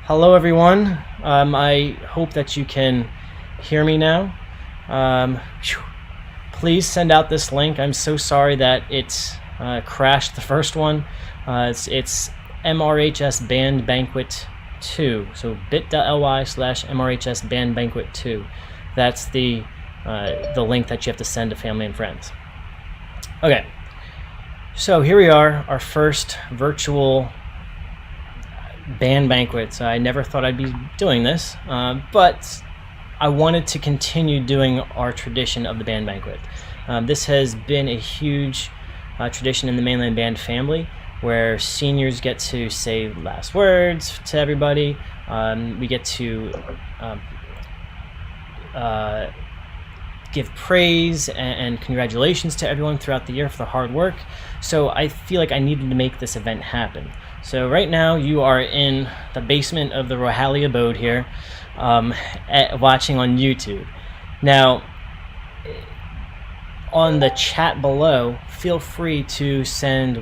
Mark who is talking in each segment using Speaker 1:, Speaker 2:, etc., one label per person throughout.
Speaker 1: Hello, everyone. I hope that you can hear me now. Please send out this link. I'm so sorry that it crashed the first one. It's MRHS Band Banquet 2. So bit.ly/MRHS Band Banquet 2. That's the link that you have to send to family and friends. Okay. So here we are, our first virtual band banquets. I never thought I'd be doing this, but I wanted to continue doing our tradition of the band banquet. This has been a huge tradition in the Mainland Band family, where seniors get to say last words to everybody. We get to give praise and congratulations to everyone throughout the year for the hard work. So I feel like I needed to make this event happen. So right now you are in the basement of the Rohali abode here, watching on YouTube. Now, on the chat below, feel free to send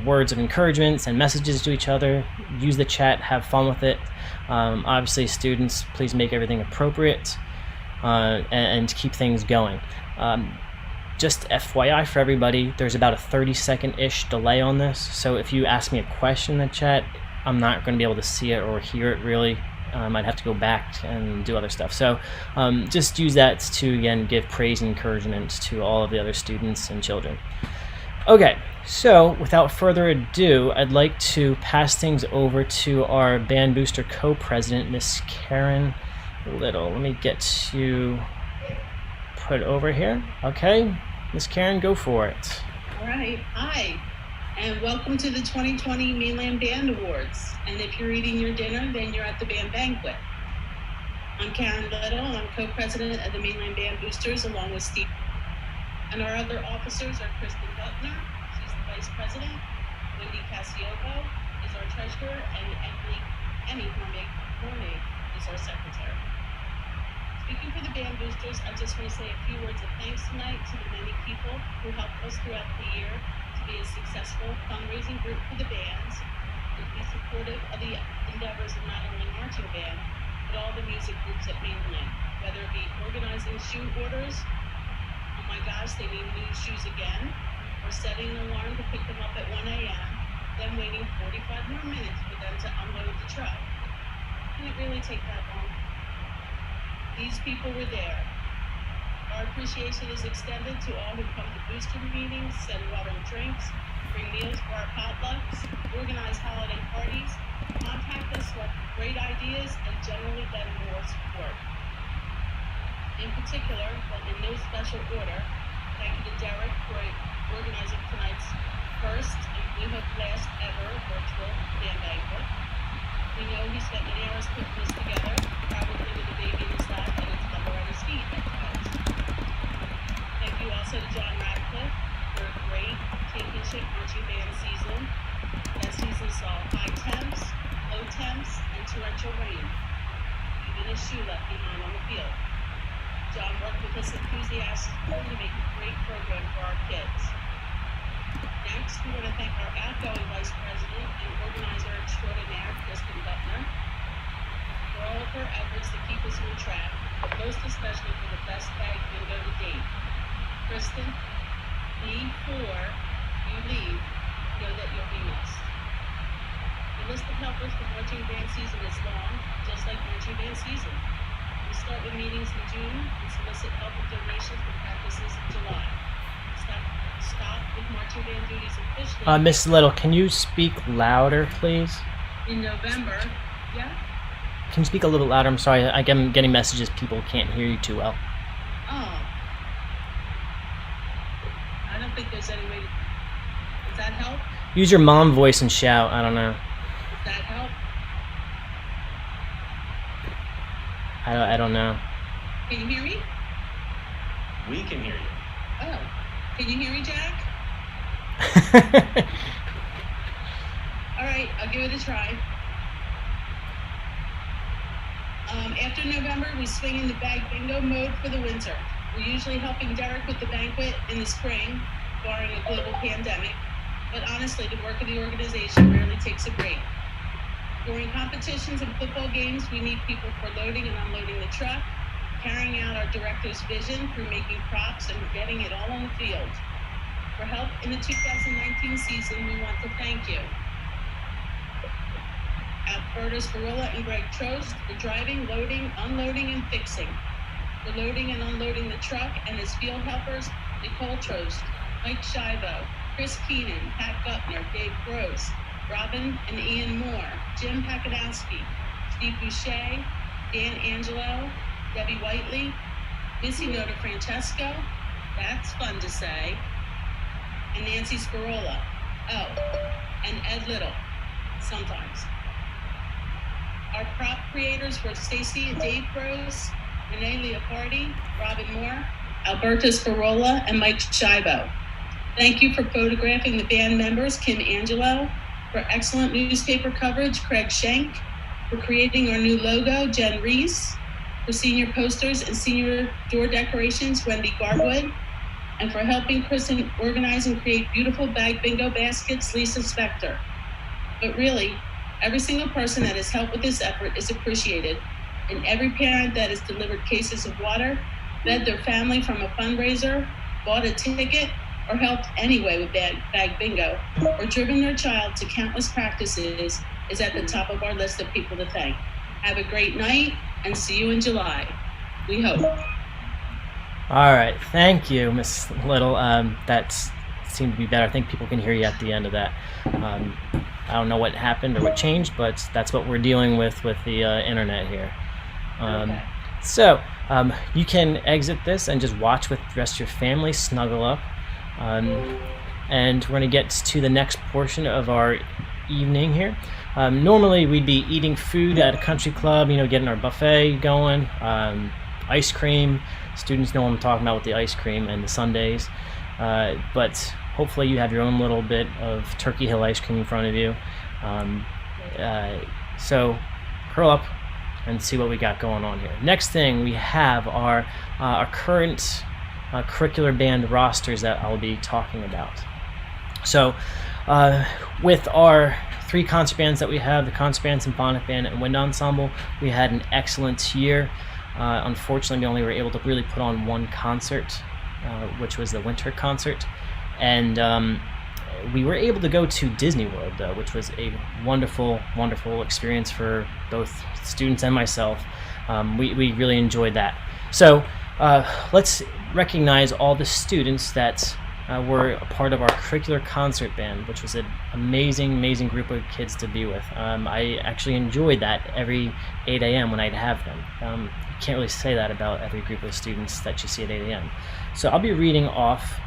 Speaker 1: words of encouragement, send messages to each other, use the chat, have fun with it. Obviously, students, please make everything appropriate and keep things going. Just FYI for everybody, there's about a 30-second-ish delay on this, so if you ask me a question in the chat, I'm not going to be able to see it or hear it really. I'd have to go back and do other stuff. So just use that to, again, give praise and encouragement to all of the other students and children. Okay, so without further ado, I'd like to pass things over to our Band Booster co-president, Miss Karen Little. Let me get you put over here. Okay, Miss Karen, go for it.
Speaker 2: All right, hi, and welcome to the 2020 Mainland Band Awards. And if you're eating your dinner, then you're at the Band Banquet. I'm Karen Little, and I'm co-president of the Mainland Band Boosters, along with Steve. And our other officers are Kristen, she's the vice president. Wendy Casiopo is our treasurer, and Annie Marrone is our secretary. Speaking for the Band Boosters, I just want to say a few words of thanks tonight to the many people who helped us throughout the year to be a successful fundraising group for the bands and to be supportive of the endeavors of not only marching band, but all the music groups at Mainland, whether it be organizing shoe orders, oh my gosh, they need new shoes again, or setting an alarm to pick them up at 1 a.m., then waiting 45 more minutes for them to unload the truck. Didn't really take that long. These people were there. Our appreciation is extended to all who come to booster meetings, send water and drinks, bring meals for our potlucks, organize holiday parties, contact us with great ideas, and generally lend more support. In particular, but in no special order, thank you to Derek for organizing tonight's first and we hope last ever virtual band banquet. We know he spent many hours putting this together, probably with a baby in his lap and a toddler on his feet at times. Thank you also to John Radcliffe for a great championship marching band season. That season saw high temps, low temps, and torrential rain. Even a shoe left behind on the field. John worked with us enthusiastically to make a great program for our kids. Next, we want to thank our outgoing Vice President and Organizer Extraordinaire, Kristen, for all of her efforts to keep us on track, but most especially for the best bag bingo to date. Kristen, before you leave, know that you'll be missed. The list of helpers for marching band season is long, just like marching band season. We start with meetings in June and solicit help and donations for practices in July. Stop with marching band duties officially.
Speaker 1: Miss Little, can you speak louder, please?
Speaker 2: In November, yeah?
Speaker 1: Can you speak a little louder? I'm sorry, I'm getting messages people can't hear you too well.
Speaker 2: Oh. I don't think there's any way to... Does that help?
Speaker 1: Use your mom voice and shout, I don't know.
Speaker 2: Does that help?
Speaker 1: I don't know.
Speaker 2: Can you hear me?
Speaker 3: We can hear you.
Speaker 2: Oh. Can you hear me, Jack? All right, I'll give it a try. After November, we swing into bag bingo mode for the winter. We're usually helping Derek with the banquet in the spring, barring a global pandemic. But honestly, the work of the organization rarely takes a break. During competitions and football games, we need people for loading and unloading the truck, carrying out our director's vision through making props and getting it all on the field. For help in the 2019 season, we want to thank you. Alberta Spirola and Greg Trost for driving, loading, unloading, and fixing. For loading and unloading the truck and as field helpers, Nicole Trost, Mike Shivo, Chris Keenan, Pat Gutner, Dave Gross, Robin and Ian Moore, Jim Packadowski, Steve Boucher, Dan Angelo, Debbie Whiteley, Missy Noda Francesco, that's fun to say, and Nancy Spirola. Oh, and Ed Little, sometimes. Our prop creators were Stacy and Dave Gross, Renee Leopardi, Robin Moore, Alberta Spirola, and Mike Shivo. Thank you for photographing the band members, Kim Angelo, for excellent newspaper coverage, Craig Schenk, for creating our new logo, Jen Reese, for senior posters and senior door decorations, Wendy Garwood, and for helping Kristen organize and create beautiful bag bingo baskets, Lisa Spector. But really, every single person that has helped with this effort is appreciated, and every parent that has delivered cases of water, fed their family from a fundraiser, bought a ticket, or helped anyway with bag bingo, or driven their child to countless practices is at the top of our list of people to thank. Have a great night and see you in July. We hope.
Speaker 1: All right, thank you, Miss Little. That seemed to be better. I think people can hear you at the end of that. I don't know what happened or what changed, but that's what we're dealing with the internet here.
Speaker 2: Okay.
Speaker 1: So you can exit this and just watch with the rest of your family, snuggle up. And we're going to get to the next portion of our evening here. Normally we'd be eating food at a country club, getting our buffet going, ice cream. Students know what I'm talking about with the ice cream and the sundaes. But hopefully you have your own little bit of Turkey Hill ice cream in front of you. So curl up and see what we got going on here. Next thing, we have our current curricular band rosters that I'll be talking about. So with our 3 concert bands that we have, the concert band, symphonic band, and wind ensemble, we had an excellent year. Unfortunately, we only were able to really put on 1 concert, which was the winter concert, and we were able to go to Disney World, though, which was a wonderful, wonderful experience for both students and myself. We really enjoyed that. So let's recognize all the students that were a part of our curricular concert band, which was an amazing group of kids to be with. I actually enjoyed that every 8 a.m. when I'd have them. You can't really say that about every group of students that you see at 8 a.m. So I'll be reading off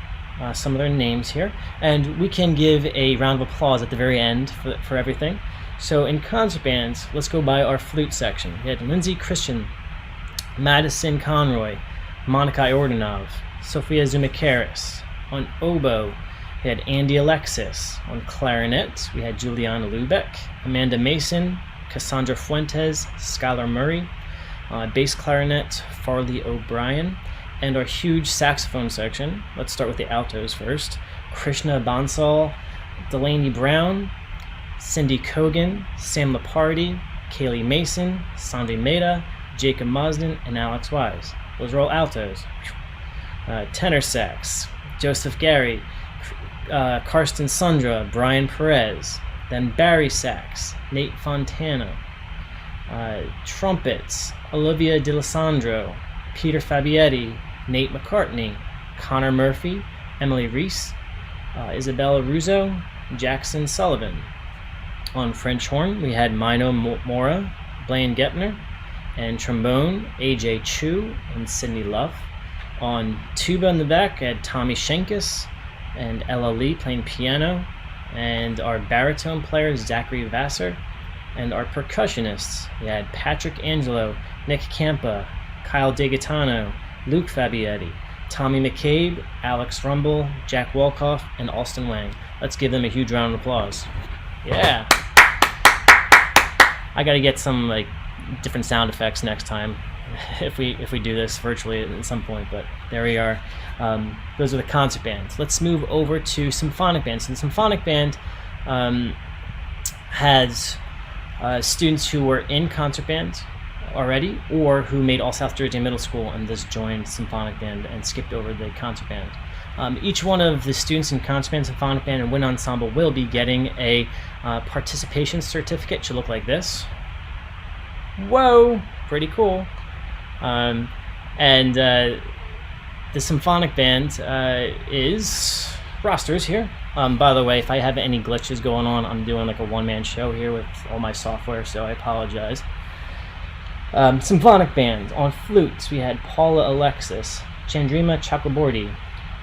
Speaker 1: some of their names here, and we can give a round of applause at the very end for everything. So in concert bands, let's go by our flute section. We had Lindsay Christian, Madison Conroy, Monica Iordinov, Sophia Zumikaris. On oboe, we had Andy Alexis. On clarinet, we had Juliana Lubeck, Amanda Mason, Cassandra Fuentes, Skylar Murray. Bass clarinet, Farley O'Brien. And our huge saxophone section, let's start with the altos first. Krishna Bansal, Delaney Brown, Cindy Kogan, Sam Lepardi, Kaylee Mason, Sandy Mehta, Jacob Mosden, and Alex Wise. Those are all altos. Tenor sax, Joseph Gary, Karsten Sundra, Brian Perez. Then Barry sax, Nate Fontana. Trumpets, Olivia DeLisandro, Peter Fabietti, Nate McCartney, Connor Murphy, Emily Reese, Isabella Russo, Jackson Sullivan. On French horn, we had Mino Mora, Blaine Gepner, and trombone, AJ Chu and Sydney Love. On tuba in the back, I had Tommy Shankus and Ella Lee playing piano, and our baritone player, Zachary Vassar, and our percussionists, we had Patrick Angelo, Nick Campa, Kyle DeGaetano, Luke Fabietti, Tommy McCabe, Alex Rumble, Jack Wolkoff, and Alston Wang. Let's give them a huge round of applause. Yeah. I got to get some different sound effects next time if we do this virtually at some point, but there we are. Those are the concert bands. Let's move over to symphonic bands. So the symphonic band has students who were in concert band already or who made All South Jersey Middle School and just joined symphonic band and skipped over the concert band. Each one of the students in concert band, symphonic band, and wind ensemble will be getting a participation certificate. It should look like this. Whoa, pretty cool. And the symphonic band is rosters here. By the way, if I have any glitches going on, I'm doing like a one-man show here with all my software, so I apologize. Symphonic band. On flutes, we had Paula Alexis, Chandrima Chakraborty,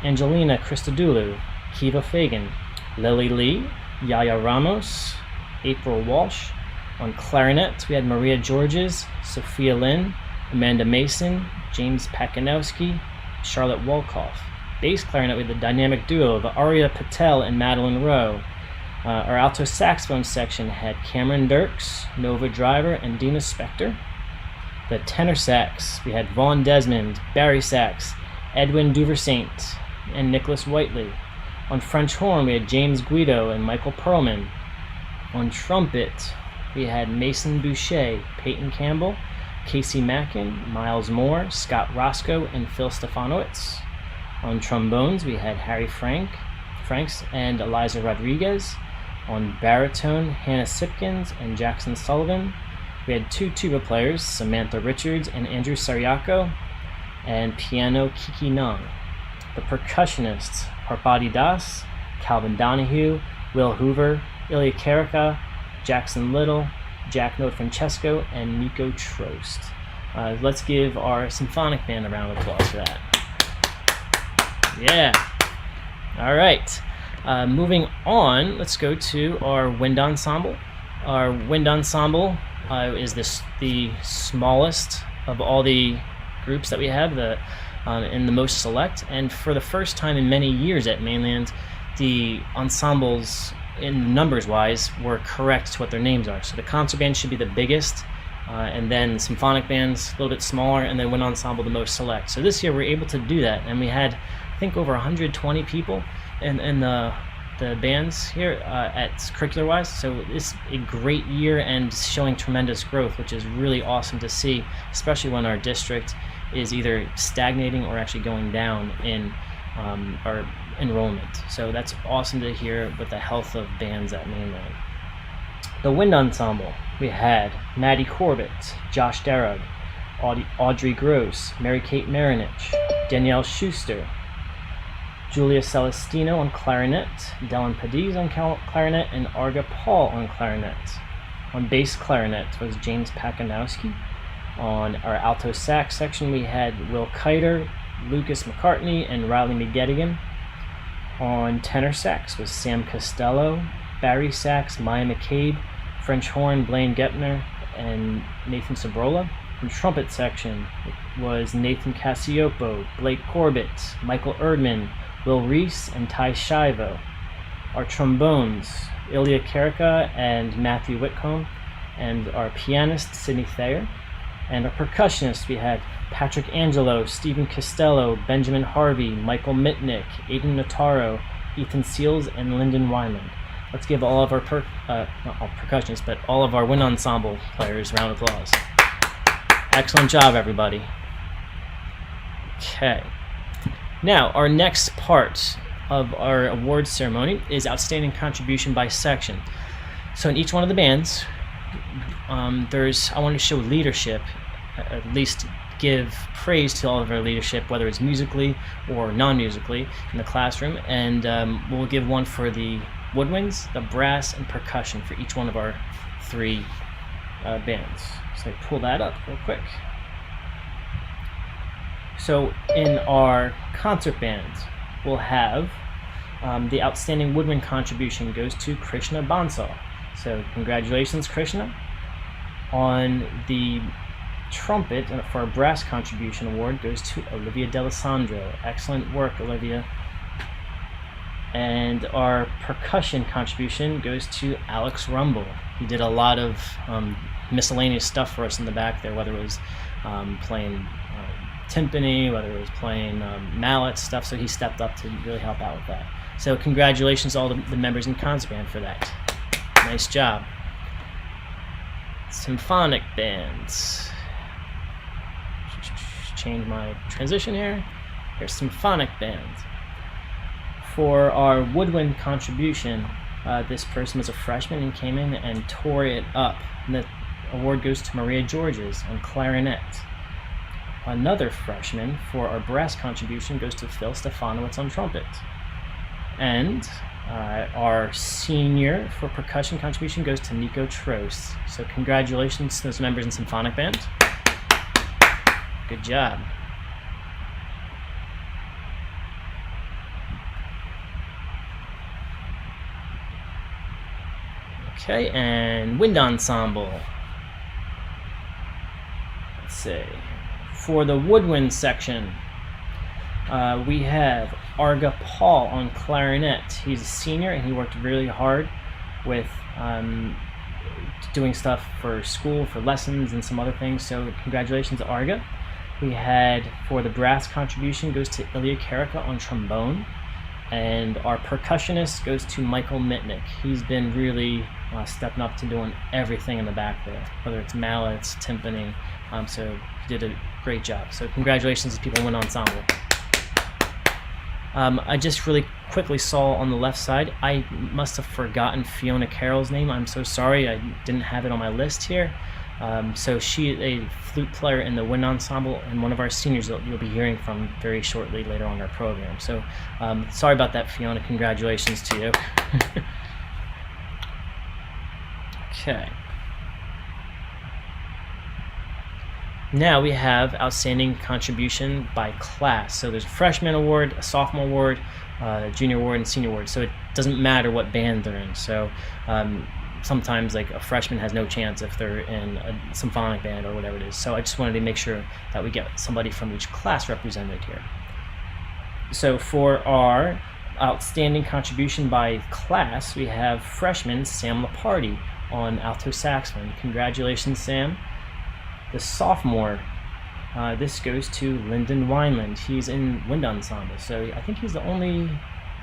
Speaker 1: Angelina Christodoulou, Kiva Fagan, Lily Lee, Yaya Ramos, April Walsh. On clarinet, we had Maria Georges, Sophia Lynn, Amanda Mason, James Pakanowski, Charlotte Wolkoff. Bass clarinet with the dynamic duo of Arya Patel and Madeline Rowe. Our alto saxophone section had Cameron Dirks, Nova Driver, and Dina Spector. The tenor sax, we had Vaughn Desmond, Barry Sax, Edwin Duversaint, and Nicholas Whiteley. On French horn, we had James Guido and Michael Perlman. On trumpet, we had Mason Boucher, Peyton Campbell, Casey Mackin, Miles Moore, Scott Roscoe, and Phil Stefanowitz. On trombones, we had Harry Franks and Eliza Rodriguez. On baritone, Hannah Sipkins and Jackson Sullivan. We had two tuba players, Samantha Richards and Andrew Sariako, and piano, Kiki Nung. The percussionists, Harpati Das, Calvin Donahue, Will Hoover, Ilya Karika, Jackson Little, Jack Note Francesco, and Nico Trost. Let's give our symphonic band a round of applause for that. Yeah. All right. Moving on, let's go to our wind ensemble. Our wind ensemble is the smallest of all the groups that we have, and the most select. And for the first time in many years at Mainland, the ensembles, in numbers-wise, were correct to what their names are. So the concert band should be the biggest, and then the symphonic band's a little bit smaller, and then wind ensemble the most select. So this year we're able to do that, and we had, I think, over 120 people in the bands here at curricular-wise. So it's a great year and showing tremendous growth, which is really awesome to see, especially when our district is either stagnating or actually going down in our enrollment. So that's awesome to hear with the health of bands at Mainland. The wind ensemble, we had Maddie Corbett, Josh Darragh, Audrey Gross, Mary-Kate Marinich, Danielle Schuster, Julia Celestino on clarinet, Dylan Padiz on clarinet, and Arga Paul on clarinet. On bass clarinet was James Pakanowski. On our alto sax section, we had Will Kiter, Lucas McCartney, and Riley McGettigan. On tenor sax was Sam Costello, Barry sax, Maya McCabe, French horn, Blaine Gepner, and Nathan Sabrola. On trumpet section was Nathan Cassiopo, Blake Corbett, Michael Erdman, Will Reese, and Ty Shivo. Our trombones, Ilya Karika and Matthew Whitcomb, and our pianist, Sidney Thayer. And our percussionists, we had Patrick Angelo, Stephen Costello, Benjamin Harvey, Michael Mitnick, Aiden Notaro, Ethan Seals, and Lyndon Wyman. Let's give all of our not all percussionists, but all of our wind ensemble players a round of applause. Excellent job, everybody. Okay. Now, our next part of our awards ceremony is outstanding contribution by section. So in each one of the bands, I want to show leadership, at least give praise to all of our leadership, whether it's musically or non-musically in the classroom, and we'll give one for the woodwinds, the brass, and percussion for each one of our three bands. So I pull that up real quick. So in our concert band, we'll have the outstanding woodwind contribution goes to Krishna Bansal. So congratulations, Krishna. On the trumpet, for our brass contribution award, goes to Olivia D'Alessandro. Excellent work, Olivia. And our percussion contribution goes to Alex Rumble. He did a lot of miscellaneous stuff for us in the back there, whether it was playing timpani, whether it was playing mallet stuff, so he stepped up to really help out with that. So congratulations to all the members in concert band for that. Nice job. symphonic bands. Change my transition here. Here's symphonic bands. For our woodwind contribution, this person was a freshman and came in and tore it up. And the award goes to Maria Georges on clarinet. Another freshman for our brass contribution goes to Phil Stefanowitz on trumpet. And our senior for percussion contribution goes to Nico Trost. So congratulations to those members in symphonic band. Good job. Okay, and wind ensemble. Let's see. For the woodwind section, we have Arga Paul on clarinet. He's a senior and he worked really hard with doing stuff for school, for lessons, and some other things. So congratulations, Arga. We had, for the brass contribution, goes to Ilya Karika on trombone. And our percussionist goes to Michael Mitnick. He's been really stepping up to doing everything in the back there, whether it's mallets, timpani. So he did a great job. So congratulations to people in Wind Ensemble. I just really quickly saw on the left side, I must have forgotten Fiona Carroll's name. I'm so sorry, I didn't have it on my list here. So she is a flute player in the wind ensemble and one of our seniors that you'll be hearing from very shortly later on in our program. So sorry about that, Fiona. Congratulations to you. Okay. Now we have outstanding contribution by class. So there's a freshman award, a sophomore award, a junior award, and senior award. So it doesn't matter what band they're in. So sometimes like a freshman has no chance if they're in a symphonic band or whatever it is. So I just wanted to make sure that we get somebody from each class represented here. So for our outstanding contribution by class, we have freshman Sam Laparty on alto saxophone. Congratulations, Sam. The sophomore, this goes to Lyndon Wineland. He's in wind ensemble, so I think he's the only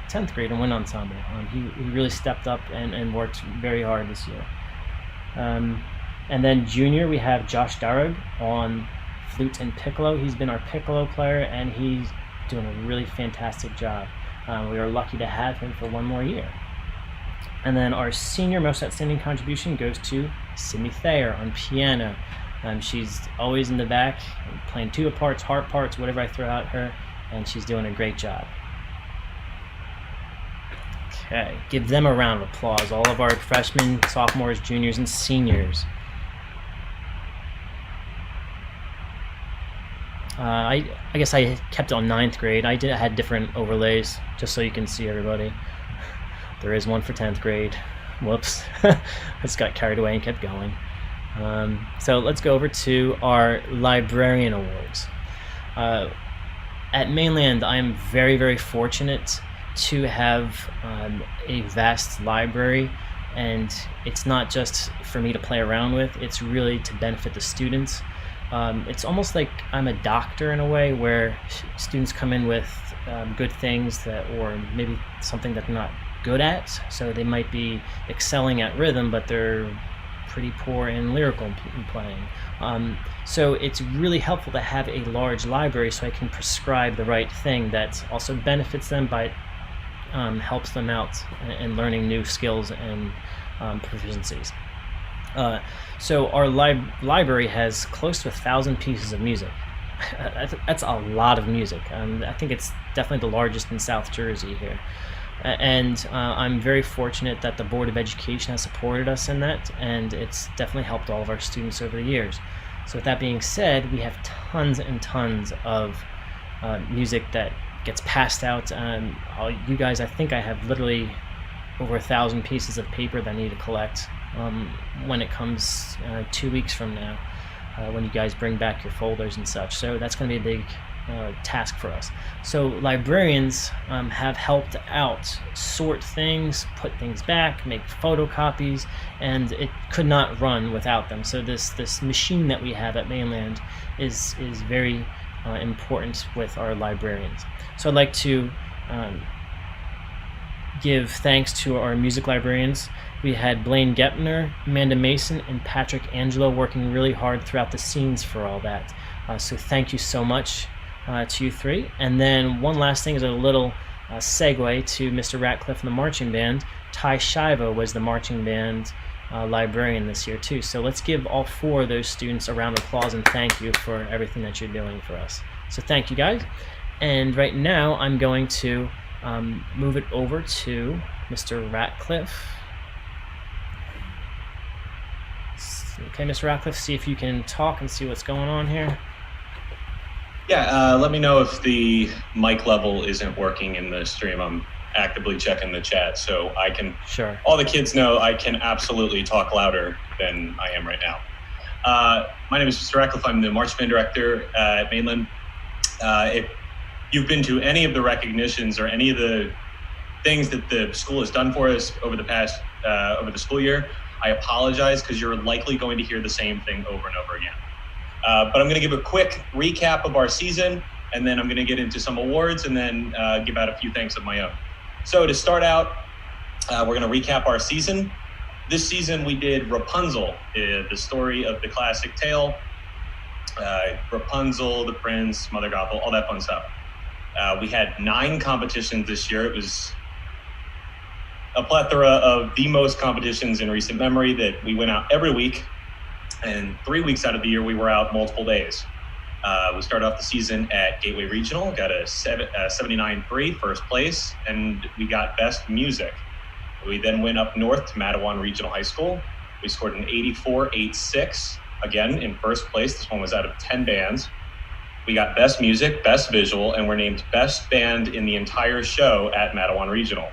Speaker 1: 10th grade in wind ensemble. He really stepped up and worked very hard this year. And then junior, we have Josh Darragh on flute and piccolo. He's been our piccolo player, and he's doing a really fantastic job. We are lucky to have him for one more year. And then our senior most outstanding contribution goes to Sydney Thayer on piano. She's always in the back, playing tuba parts, harp parts, whatever I throw at her, and she's doing a great job. Okay, give them a round of applause, all of our freshmen, sophomores, juniors, and seniors. I guess I kept it on 9th grade. I had different overlays, just so you can see everybody. There is one for 10th grade. Whoops, I just got carried away and kept going. So let's go over to our Librarian Awards. At Mainland, I am very, very fortunate to have a vast library, and it's not just for me to play around with, it's really to benefit the students. It's almost like I'm a doctor in a way, where students come in with good things or maybe something that they're not good at, so they might be excelling at rhythm, but they're pretty poor in lyrical playing. So it's really helpful to have a large library so I can prescribe the right thing that also benefits them, but helps them out in learning new skills and proficiencies. So our library has close to 1,000 pieces of music. That's a lot of music. I think it's definitely the largest in South Jersey here. And I'm very fortunate that the Board of Education has supported us in that, and it's definitely helped all of our students over the years. So with that being said, we have tons and tons of music that gets passed out. You guys, I think I have literally over 1,000 pieces of paper that I need to collect when it comes 2 weeks from now, when you guys bring back your folders and such. So that's going to be a big task for us. So librarians have helped out sort things, put things back, make photocopies, and it could not run without them. So this machine that we have at Mainland is very important with our librarians. So I'd like to give thanks to our music librarians. We had Blaine Gepner, Amanda Mason, and Patrick Angelo working really hard throughout the scenes for all that. So thank you so much to you three. And then one last thing is a little segue to Mr. Ratcliffe and the marching band. Ty Shiva was the marching band librarian this year too. So let's give all four of those students a round of applause and thank you for everything that you're doing for us. So thank you guys. And right now I'm going to move it over to Mr. Ratcliffe. Okay, Mr. Ratcliffe, see if you can talk and see what's going on here.
Speaker 3: Yeah, let me know if the mic level isn't working in the stream. I'm actively checking the chat so I can,
Speaker 1: sure.
Speaker 3: All the kids know I can absolutely talk louder than I am right now. My name is Mr. Ratcliffe. I'm the marching band director at Mainland. If you've been to any of the recognitions or any of the things that the school has done for us over the past, over the school year, I apologize because you're likely going to hear the same thing over and over again. But I'm going to give a quick recap of our season, and then I'm going to get into some awards and then give out a few thanks of my own. So to start out, we're going to recap our season. This season we did Rapunzel, the story of the classic tale. Rapunzel, the prince, Mother Gothel, all that fun stuff. We had 9 competitions this year. It was a plethora of the most competitions in recent memory that we went out every week. And 3 weeks out of the year, we were out multiple days. We started off the season at Gateway Regional, got a 79.3 first place, and we got best music. We then went up north to Matawan Regional High School. We scored an 84.86, again in first place. This one was out of 10 bands. We got best music, best visual, and were named best band in the entire show at Matawan Regional.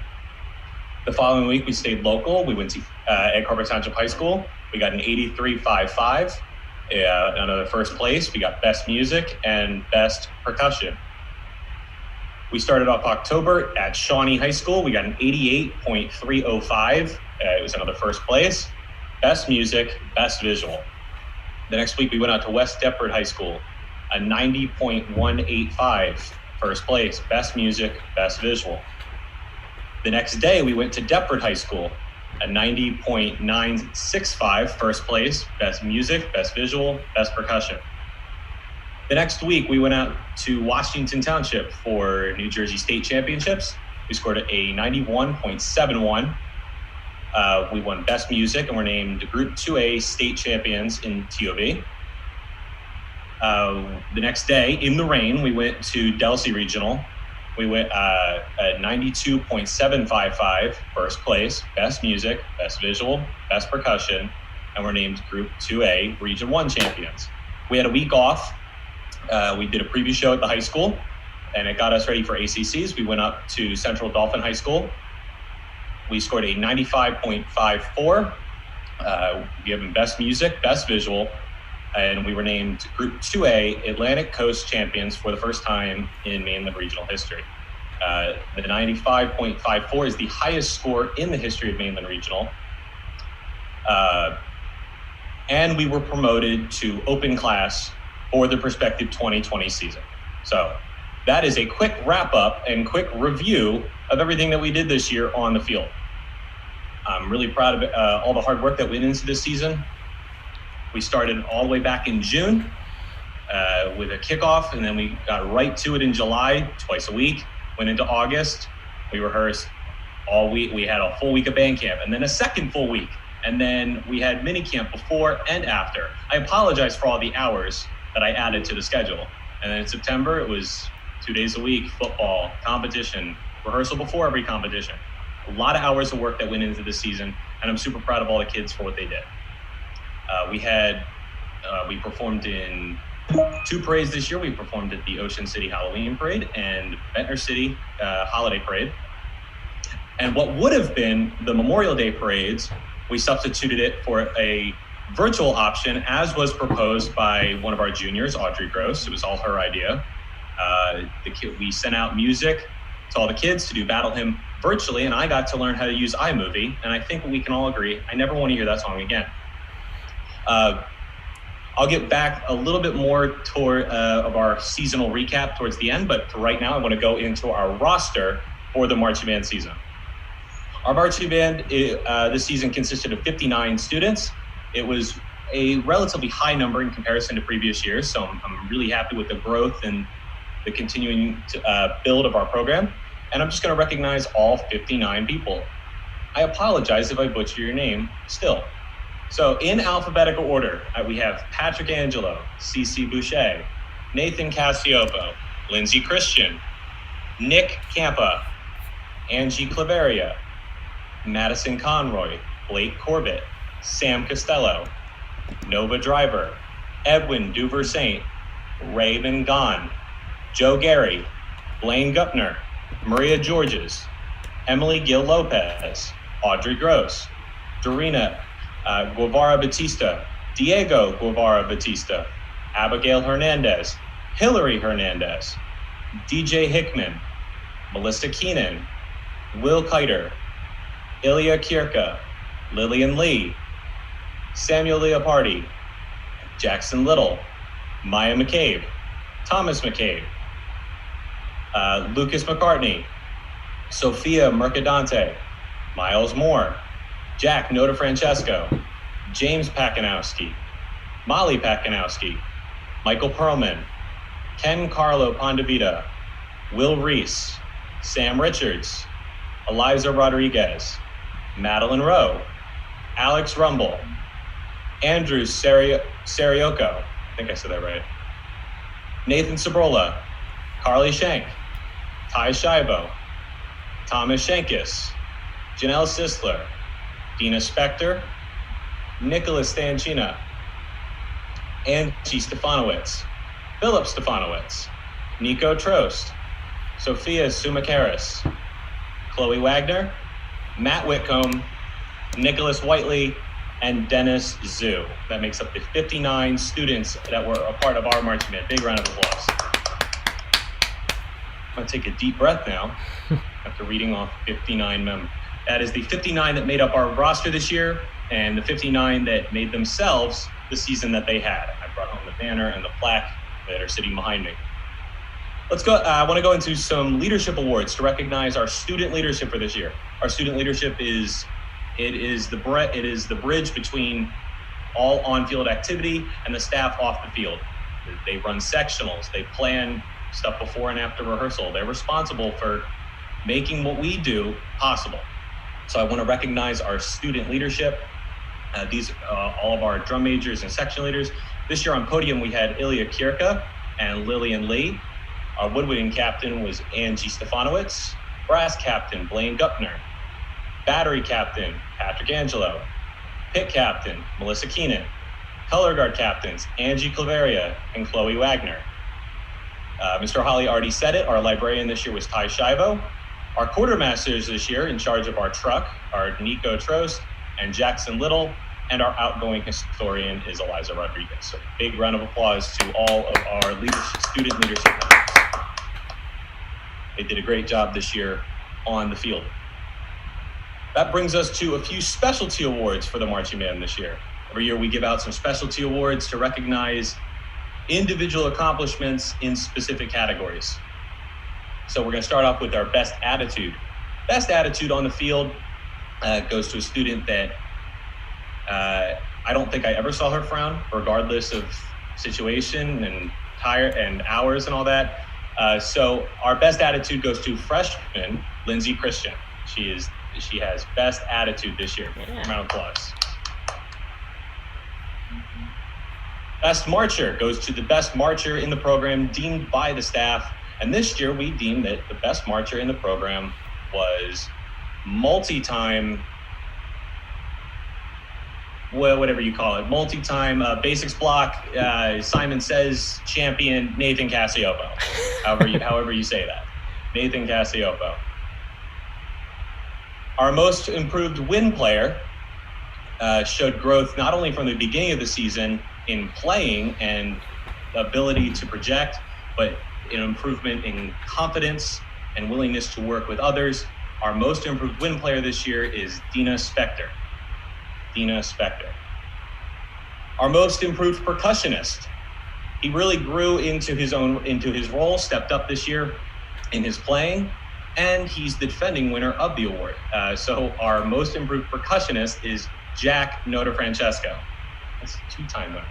Speaker 3: The following week, we stayed local. We went to Egg Harbor Township High School. We got an 83.55, another first place. We got best music and best percussion. We started off October at Shawnee High School. We got an 88.305. It was another first place. Best music, best visual. The next week, we went out to West Deptford High School, a 90.185, first place. Best music, best visual. The next day, we went to Deptford High School, a 90.965, first place, best music, best visual, best percussion. The next week, we went out to Washington Township for New Jersey State Championships. We scored a 91.71. We won best music and were named Group 2A state champions in TOV. The next day, in the rain, we went to Delsey Regional. We went at 92.755, first place, best music, best visual, best percussion, and we're named Group 2A Region 1 champions. We had a week off. We did a preview show at the high school, and it got us ready for ACCs. We went up to Central Dauphin High School. We scored a 95.54, given best music, best visual, and we were named Group 2A Atlantic Coast champions for the first time in Mainland regional history. The 95.54 is the highest score in the history of Mainland regional. And we were promoted to open class for the prospective 2020 season. So that is a quick wrap up and quick review of everything that we did this year on the field. I'm really proud of all the hard work that went into this season. We started all the way back in June with a kickoff, and then we got right to it in July, twice a week. Went into August, we rehearsed all week. We had a full week of band camp, and then a second full week. And then we had mini camp before and after. I apologize for all the hours that I added to the schedule. And then in September, it was 2 days a week, football, competition, rehearsal before every competition. A lot of hours of work that went into the season, and I'm super proud of all the kids for what they did. We performed in 2 parades this year. We performed at the Ocean City Halloween Parade and Ventnor City Holiday Parade. And what would have been the Memorial Day parades, we substituted it for a virtual option, as was proposed by one of our juniors, Audrey Gross. It was all her idea. We sent out music to all the kids to do Battle Hymn virtually, and I got to learn how to use iMovie. And I think we can all agree, I never want to hear that song again. I'll get back a little bit more toward of our seasonal recap towards the end, but for right now, I want to go into our roster for the marching band season. Our marching band this season consisted of 59 students. It was a relatively high number in comparison to previous years, so I'm really happy with the growth and the continuing build of our program. And I'm just going to recognize all 59 people. I apologize if I butcher your name still. So in alphabetical order, we have Patrick Angelo, Cece Boucher, Nathan Cassiopo, Lindsay Christian, Nick Campa, Angie Claveria, Madison Conroy, Blake Corbett, Sam Costello, Nova Driver, Edwin Duver Saint, Raven Gahn, Joe Gary, Blaine Gupner, Maria Georges, Emily Gil Lopez, Audrey Gross, Dorina Guevara Batista, Diego Guevara Batista, Abigail Hernandez, Hillary Hernandez, DJ Hickman, Melissa Keenan, Will Kiter, Ilya Kirka, Lillian Lee, Samuel Leopardi, Jackson Little, Maya McCabe, Thomas McCabe, Lucas McCartney, Sophia Mercadante, Miles Moore, Jack Noda Francesco, James Pakanowski, Molly Pakanowski, Michael Perlman, Ken Carlo Pondavita, Will Reese, Sam Richards, Eliza Rodriguez, Madeline Rowe, Alex Rumble, Andrew Sarioko, I think I said that right, Nathan Sabrola, Carly Shank, Ty Shibo, Thomas Shankis, Janelle Sisler, Dina Spector, Nicholas Stanchina, Angie Stefanowicz, Philip Stefanowicz, Nico Trost, Sophia Sumakaris, Chloe Wagner, Matt Whitcomb, Nicholas Whiteley, and Dennis Zhu. That makes up the 59 students that were a part of our marching band. Big round of applause. I'm gonna take a deep breath now after reading off 59 members. That is the 59 that made up our roster this year and the 59 that made themselves the season that they had. I brought home the banner and the plaque that are sitting behind me. Let's go. I want to go into some leadership awards to recognize our student leadership for this year. Our student leadership is the bridge between all on-field activity and the staff off the field. They run sectionals. They plan stuff before and after rehearsal. They're responsible for making what we do possible. So I want to recognize our student leadership. These all of our drum majors and section leaders. This year on podium we had Ilya Kirka and Lillian Lee. Our woodwinning captain was Angie Stefanowicz. Brass captain Blaine Gupner. Battery captain Patrick Angelo. Pit captain Melissa Keenan. Color guard captains Angie Claveria and Chloe Wagner. Mr. Holly already said it. Our librarian this year was Ty Shibo. Our quartermasters this year in charge of our truck are Nico Trost and Jackson Little, and our outgoing historian is Eliza Rodriguez. So big round of applause to all of our student leadership members. They did a great job this year on the field. That brings us to a few specialty awards for the marching band this year. Every year we give out some specialty awards to recognize individual accomplishments in specific categories. So we're going to start off with our best attitude. Best attitude on the field goes to a student that I don't think I ever saw her frown, regardless of situation and hours and all that. So our best attitude goes to freshman Lindsay Christian. She has best attitude this year. Yeah. Round of applause. Best marcher goes to the best marcher in the program deemed by the staff. And this year we deemed that the best marcher in the program was multi-time, well, whatever you call it, multi-time basics block, Simon Says champion, Nathan Cassiopo, however you say that, Nathan Cassiopo. Our most improved win player showed growth not only from the beginning of the season in playing and ability to project, but an improvement in confidence and willingness to work with others. Our most improved win player this year is Dina Spector. Dina Spector. Our most improved percussionist. He really grew into his role, stepped up this year in his playing, and he's the defending winner of the award. So our most improved percussionist is Jack Notafrancesco. That's a 2-time winner.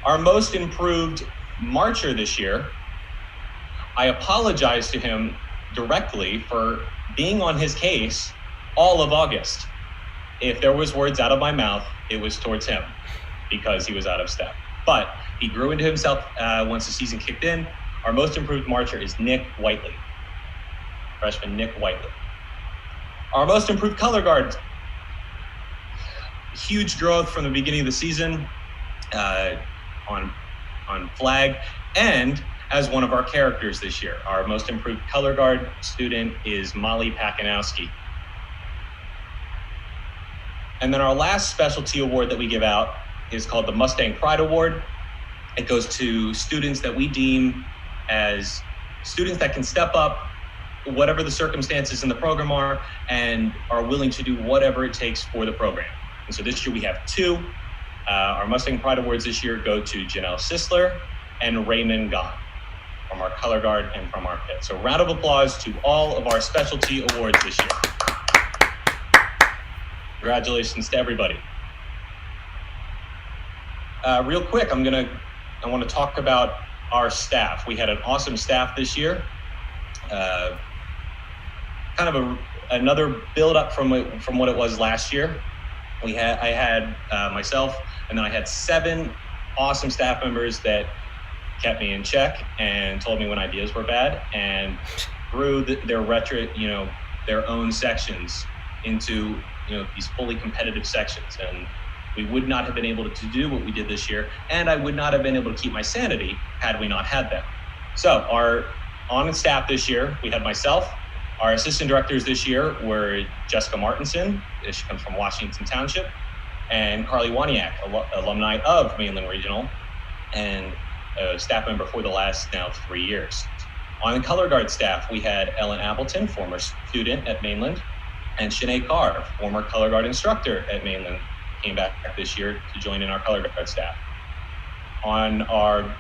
Speaker 3: Our most improved marcher this year, I apologize to him directly for being on his case all of August. If there was words out of my mouth, it was towards him because he was out of step. But he grew into himself once the season kicked in. Our most improved marcher is Nick Whiteley, freshman Nick Whiteley. Our most improved color guard, huge growth from the beginning of the season on flag, and as one of our characters this year. Our most improved color guard student is Molly Pakinowski. And then our last specialty award that we give out is called the Mustang Pride Award. It goes to students that we deem as students that can step up whatever the circumstances in the program are and are willing to do whatever it takes for the program. And so this year we have 2. Our Mustang Pride Awards this year go to Janelle Sisler and Raymond Gahn from our color guard and from our pit. So round of applause to all of our specialty awards this year. Congratulations to everybody. Real quick, I want to talk about our staff. We had an awesome staff this year. Kind of another build up from what it was last year. I had myself, and then I had 7 awesome staff members that kept me in check and told me when ideas were bad and grew their own sections into these fully competitive sections. And we would not have been able to do what we did this year, and I would not have been able to keep my sanity had we not had them. So our on staff this year, we had myself. Our assistant directors this year were Jessica Martinson, she comes from Washington Township, and Carly Waniak, alumni of Mainland Regional, and a staff member for the last now 3 years. On the color guard staff, we had Ellen Appleton, former student at Mainland, and Shanae Carr, former color guard instructor at Mainland, came back this year to join in our color guard staff. On our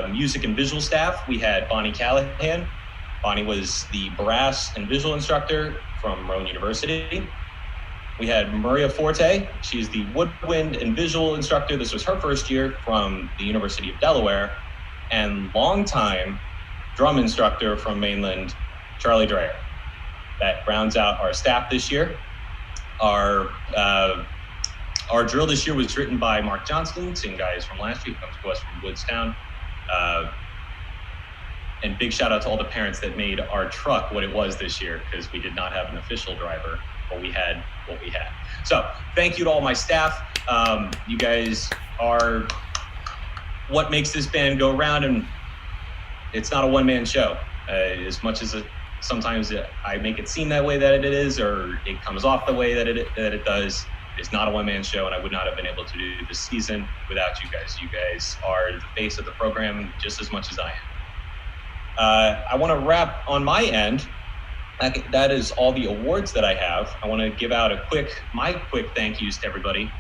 Speaker 3: music and visual staff, we had Bonnie Callahan. Bonnie was the brass and visual instructor from Marrone University. We had Maria Forte. She's the woodwind and visual instructor. This was her first year from the University of Delaware. And longtime drum instructor from Mainland, Charlie Dreyer. That rounds out our staff this year. Our drill this year was written by Mark Johnston, same guy as from last year, comes to us from Woodstown. And big shout out to all the parents that made our truck what it was this year, because we did not have an official driver, but we had what we had. So thank you to all my staff. You guys are what makes this band go around, and it's not a one-man show. As much as sometimes I make it seem that way that it is, or it comes off the way that it does. It's not a one-man show, and I would not have been able to do this season without you guys. You guys are the face of the program just as much as I am. I want to wrap on my end. That is all the awards that I have. I want to give out my quick thank yous to everybody.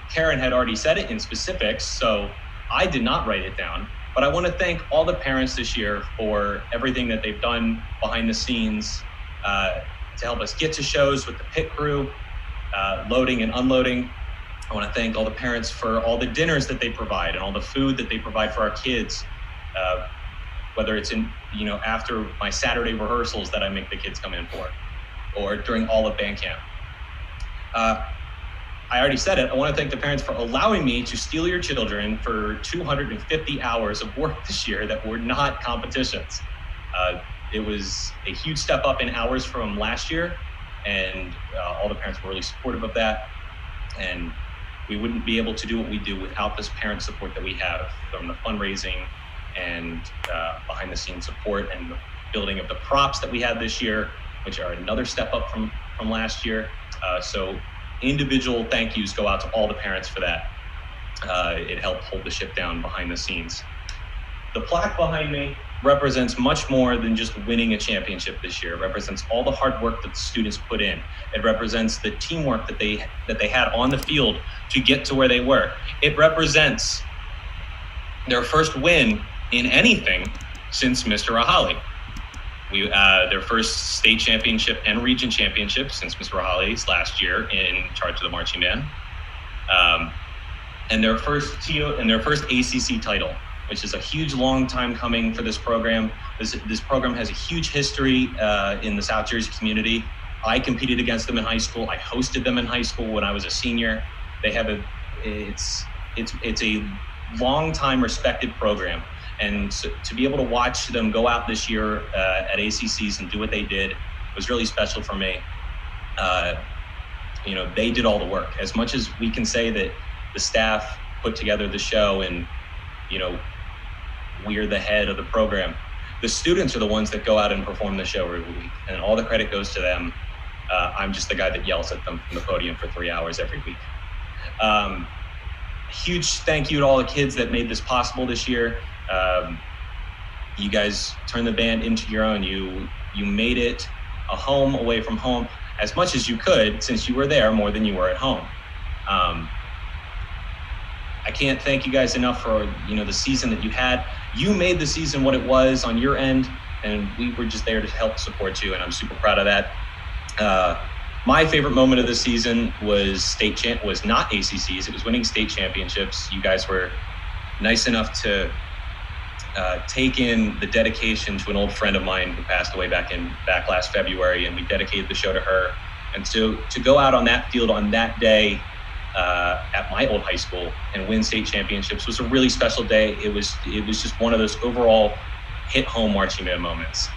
Speaker 3: Karen had already said it in specifics, so I did not write it down. But I want to thank all the parents this year for everything that they've done behind the scenes to help us get to shows with the pit crew, loading and unloading. I want to thank all the parents for all the dinners that they provide and all the food that they provide for our kids. Whether it's after my Saturday rehearsals that I make the kids come in for, or during all of band camp. I already said it. I want to thank the parents for allowing me to steal your children for 250 hours of work this year that were not competitions. It was a huge step up in hours from last year, and all the parents were really supportive of that. And we wouldn't be able to do what we do without this parent support that we have from the fundraising and behind the scenes support and the building of the props that we had this year, which are another step up from last year. So individual thank yous go out to all the parents for that. It helped hold the ship down behind the scenes. The plaque behind me represents much more than just winning a championship this year. It represents all the hard work that the students put in. It represents the teamwork that they had on the field to get to where they were. It represents their first win in anything since Mr. Ahali. Their first state championship and region championship since Mr. Rahali's last year in charge of the marching band, and their first ACC title, which is a huge, long time coming for this program. This program has a huge history in the South Jersey community. I competed against them in high school. I hosted them in high school when I was a senior. They have it's a long time respected program. And so to be able to watch them go out this year at ACCs and do what they did was really special for me. They did all the work. As much as we can say that the staff put together the show and, we're the head of the program, the students are the ones that go out and perform the show every week, and all the credit goes to them. I'm just the guy that yells at them from the podium for 3 hours every week. Huge thank you to all the kids that made this possible this year. You guys turned the band into your own. You made it a home away from home as much as you could, since you were there more than you were at home. I can't thank you guys enough for the season that you had. You made the season what it was on your end, and we were just there to help support you, and I'm super proud of that. My favorite moment of the season was was not ACCs. It was winning state championships. You guys were nice enough to take in the dedication to an old friend of mine who passed away back last February, and we dedicated the show to her. And to go out on that field on that day at my old high school and win state championships was a really special day. It was just one of those overall hit home marching band moments,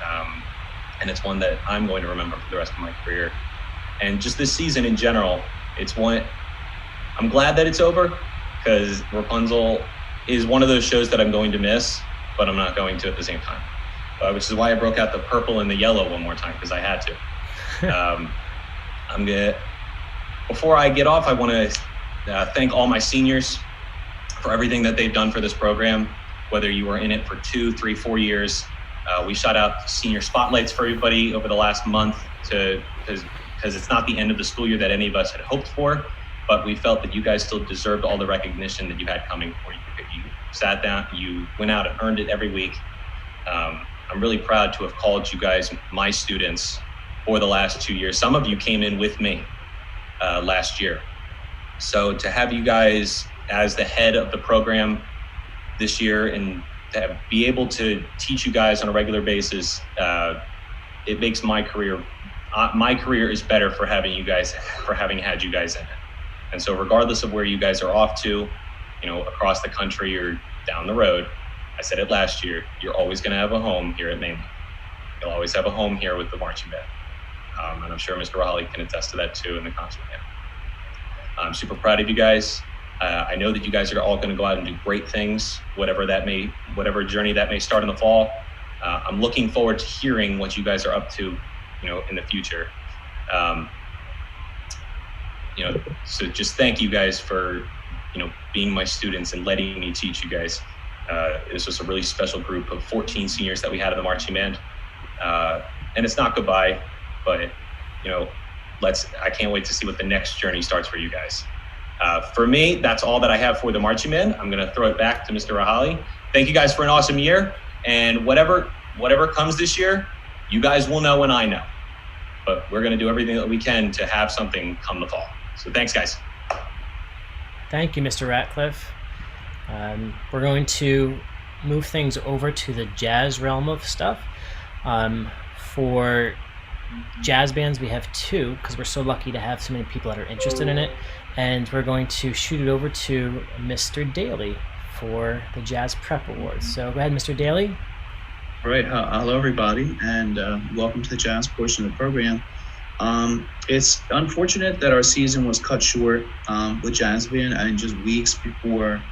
Speaker 3: and it's one that I'm going to remember for the rest of my career. And just this season in general, I'm glad that it's over, because Rapunzel is one of those shows that I'm going to miss, but I'm not going to at the same time, which is why I broke out the purple and the yellow one more time, because I had to. Before I get off, I want to thank all my seniors for everything that they've done for this program, whether you were in it for 2, 3, 4 years. We shot out senior spotlights for everybody over the last month because it's not the end of the school year that any of us had hoped for, but we felt that you guys still deserved all the recognition that you had coming for you. You sat down, you went out and earned it every week. I'm really proud to have called you guys my students for the last 2 years. Some of you came in with me last year. So to have you guys as the head of the program this year and to be able to teach you guys on a regular basis, it makes my career is better for having had you guys in it. And so regardless of where you guys are off to, across the country or down the road, I said it last year, you're always going to have a home here at Mainland. You'll always have a home here with the marching band. And I'm sure Mr. Rahali can attest to that too in the concert band. I'm super proud of you guys. I know that you guys are all going to go out and do great things, whatever journey that may start in the fall. I'm looking forward to hearing what you guys are up to, in the future. So just thank you guys for, being my students and letting me teach you guys. This was a really special group of 14 seniors that we had in the marching band. And it's not goodbye, but, I can't wait to see what the next journey starts for you guys. For me, that's all that I have for the marching band. I'm going to throw it back to Mr. Rahali. Thank you guys for an awesome year. And whatever comes this year, you guys will know and I know. But we're going to do everything that we can to have something come the fall. So thanks, guys.
Speaker 1: Thank you, Mr. Ratcliffe. We're going to move things over to the jazz realm of stuff. For jazz bands, we have 2 because we're so lucky to have so many people that are interested in it. And we're going to shoot it over to Mr. Daly for the Jazz Prep Awards. So go ahead, Mr. Daly.
Speaker 4: All right. Hello, everybody, and welcome to the jazz portion of the program. It's unfortunate that our season was cut short with jazz band and just weeks before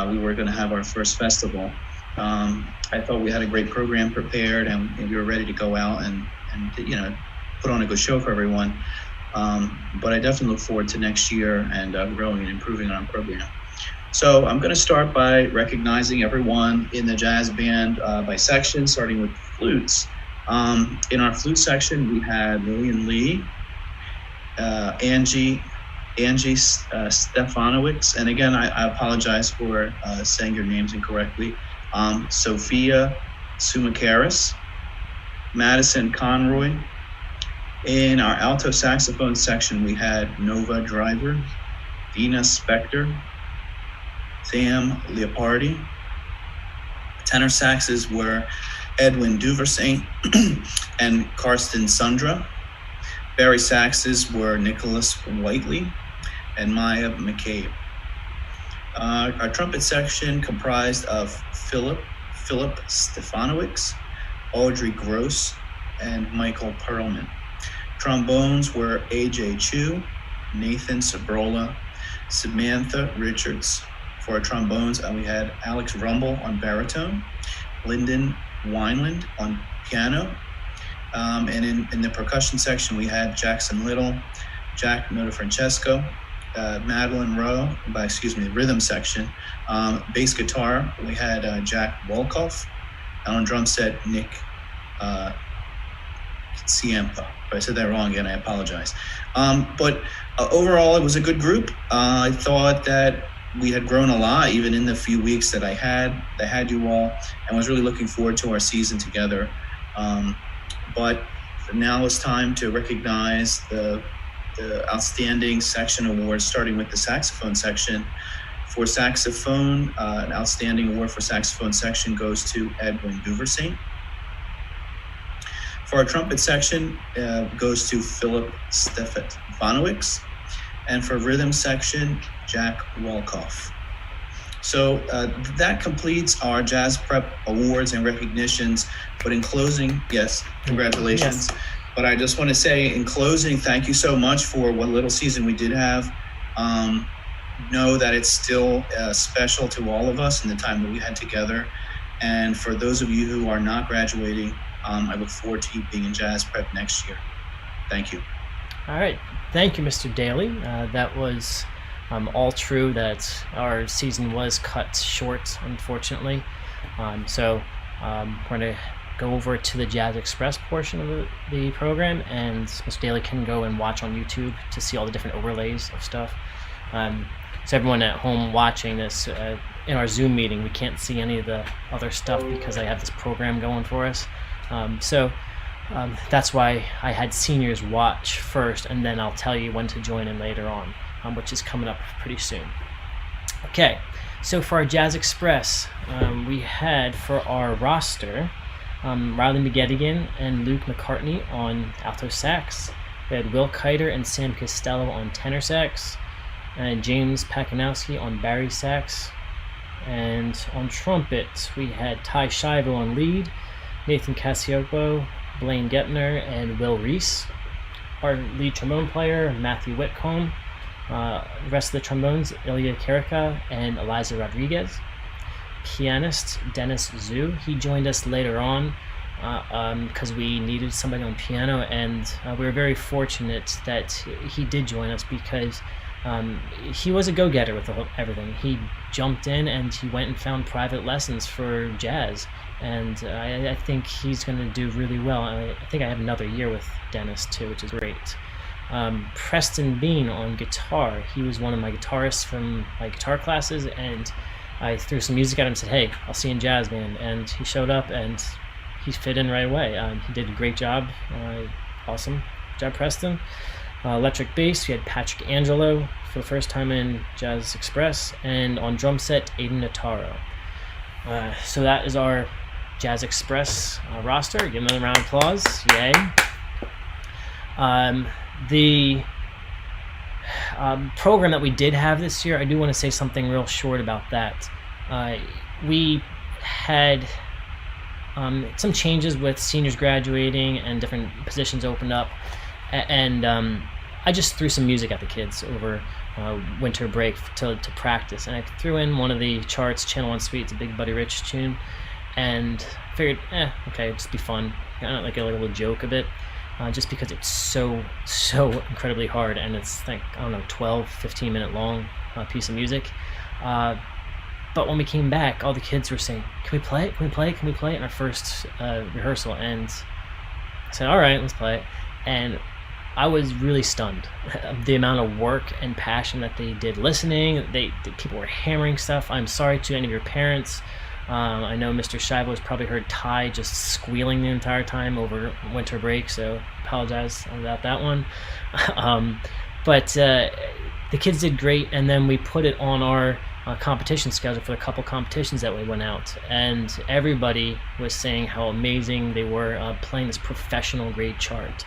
Speaker 4: we were going to have our first festival. I thought we had a great program prepared and we were ready to go out and put on a good show for everyone. But I definitely look forward to next year and growing and improving on our program. So I'm going to start by recognizing everyone in the jazz band by section, starting with flutes. In our flute section, we had Lillian Lee, Angie Stefanowicz, and again, I apologize for saying your names incorrectly. Sophia Sumakaris, Madison Conroy. In our alto saxophone section, we had Nova Driver, Dina Spector, Sam Leopardi. Tenor saxes were Edwin Duversaint and Karsten Sundra. Barry saxes were Nicholas Whiteley and Maya McCabe. Our trumpet section comprised of Philip Stefanowicz, Audrey Gross, and Michael Perlman. Trombones were AJ Chu, Nathan Sabrola, Samantha Richards. For our trombones, we had Alex Rumble on baritone, Lyndon Wineland on piano, and in the percussion section, we had Jackson Little, Jack Notafrancesco, Madeline Rowe, the rhythm section. Bass guitar, we had Jack Wolkoff, and on drum set, Nick Ciampa. If I said that wrong again, I apologize. But overall, it was a good group. I thought that we had grown a lot, even in the few weeks that I had you all, and was really looking forward to our season together. But now it's time to recognize the outstanding section awards, starting with the saxophone section. For saxophone, an outstanding award for saxophone section goes to Edwin Duversaint. For our trumpet section, goes to Philip Stefanowicz. And for rhythm section, Jack Wolkoff. So that completes our Jazz Prep awards and recognitions. But in closing, yes, congratulations. Yes. But I just want to say in closing, thank you so much for what little season we did have. Know that it's still special to all of us in the time that we had together. And for those of you who are not graduating, I look forward to you being in Jazz Prep next year. Thank you.
Speaker 1: All right. Thank you, Mr. Daly. That was all true that our season was cut short, unfortunately. So we're going to go over to the Jazz Express portion of the program, and Mr. Daly can go and watch on YouTube to see all the different overlays of stuff. So everyone at home watching this, in our Zoom meeting, we can't see any of the other stuff because I have this program going for us. That's why I had seniors watch first, and then I'll tell you when to join in later on, which is coming up pretty soon. Okay, so for our Jazz Express, we had for our roster, Riley McGettigan and Luke McCartney on alto sax. We had Will Kiter and Sam Costello on tenor sax, and James Pakinowski on bari sax. And on trumpet, we had Ty Shivo on lead, Nathan Cassiopo, Blaine Getner, and Will Reese. Our lead trombone player, Matthew Whitcomb. The rest of the trombones, Ilya Karika and Eliza Rodriguez. Pianist, Dennis Zhu. He joined us later on because we needed somebody on piano, and we were very fortunate that he did join us because he was a go-getter with everything. He jumped in and he went and found private lessons for jazz, and I think he's going to do really well. I think I have another year with Dennis too, which is great. Preston Bean on guitar. He was one of my guitarists from my guitar classes, and I threw some music at him and said, "Hey, I'll see you in jazz band," and he showed up and he fit in right away. He did a great job. Awesome job, Preston. Electric bass, we had Patrick Angelo for the first time in Jazz Express, and on drum set, Aiden Notaro. So that is our Jazz Express roster. Give them another round of applause. Yay. The program that we did have this year, I do want to say something real short about that. We had some changes with seniors graduating and different positions opened up, and I just threw some music at the kids over winter break to practice, and I threw in one of the charts, Channel 1 Suite. It's a Big Buddy Rich tune, and figured, okay, just be fun, kind of like a little joke a bit. Just because it's so incredibly hard, and it's like, 12-15 minute long piece of music. But when we came back, all the kids were saying, can we play it in our first rehearsal? And I said, all right, let's play it. And I was really stunned. The amount of work and passion that they did listening. People were hammering stuff. I'm sorry to any of your parents I know Mr. Shivo has probably heard Ty just squealing the entire time over winter break, so apologize about that one. But the kids did great, and then we put it on our competition schedule for the couple competitions that we went out, and everybody was saying how amazing they were playing this professional grade chart.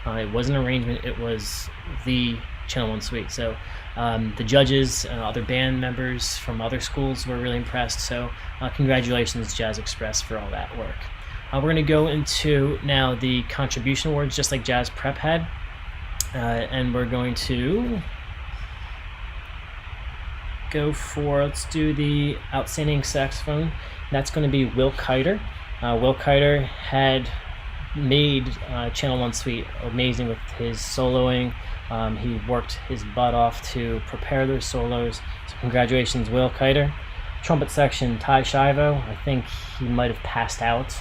Speaker 1: It wasn't an arrangement, it was the Channel 1 suite. So the judges and other band members from other schools were really impressed, so congratulations Jazz Express for all that work. We're going to go into now the contribution awards, just like Jazz Prep had, and we're going to go for, let's do the outstanding saxophone. That's going to be Will Kiter. Will Kiter had made Channel 1 Suite amazing with his soloing. He worked his butt off to prepare those solos, so congratulations Will Kiter. Trumpet section, Ty Shivo. I think he might have passed out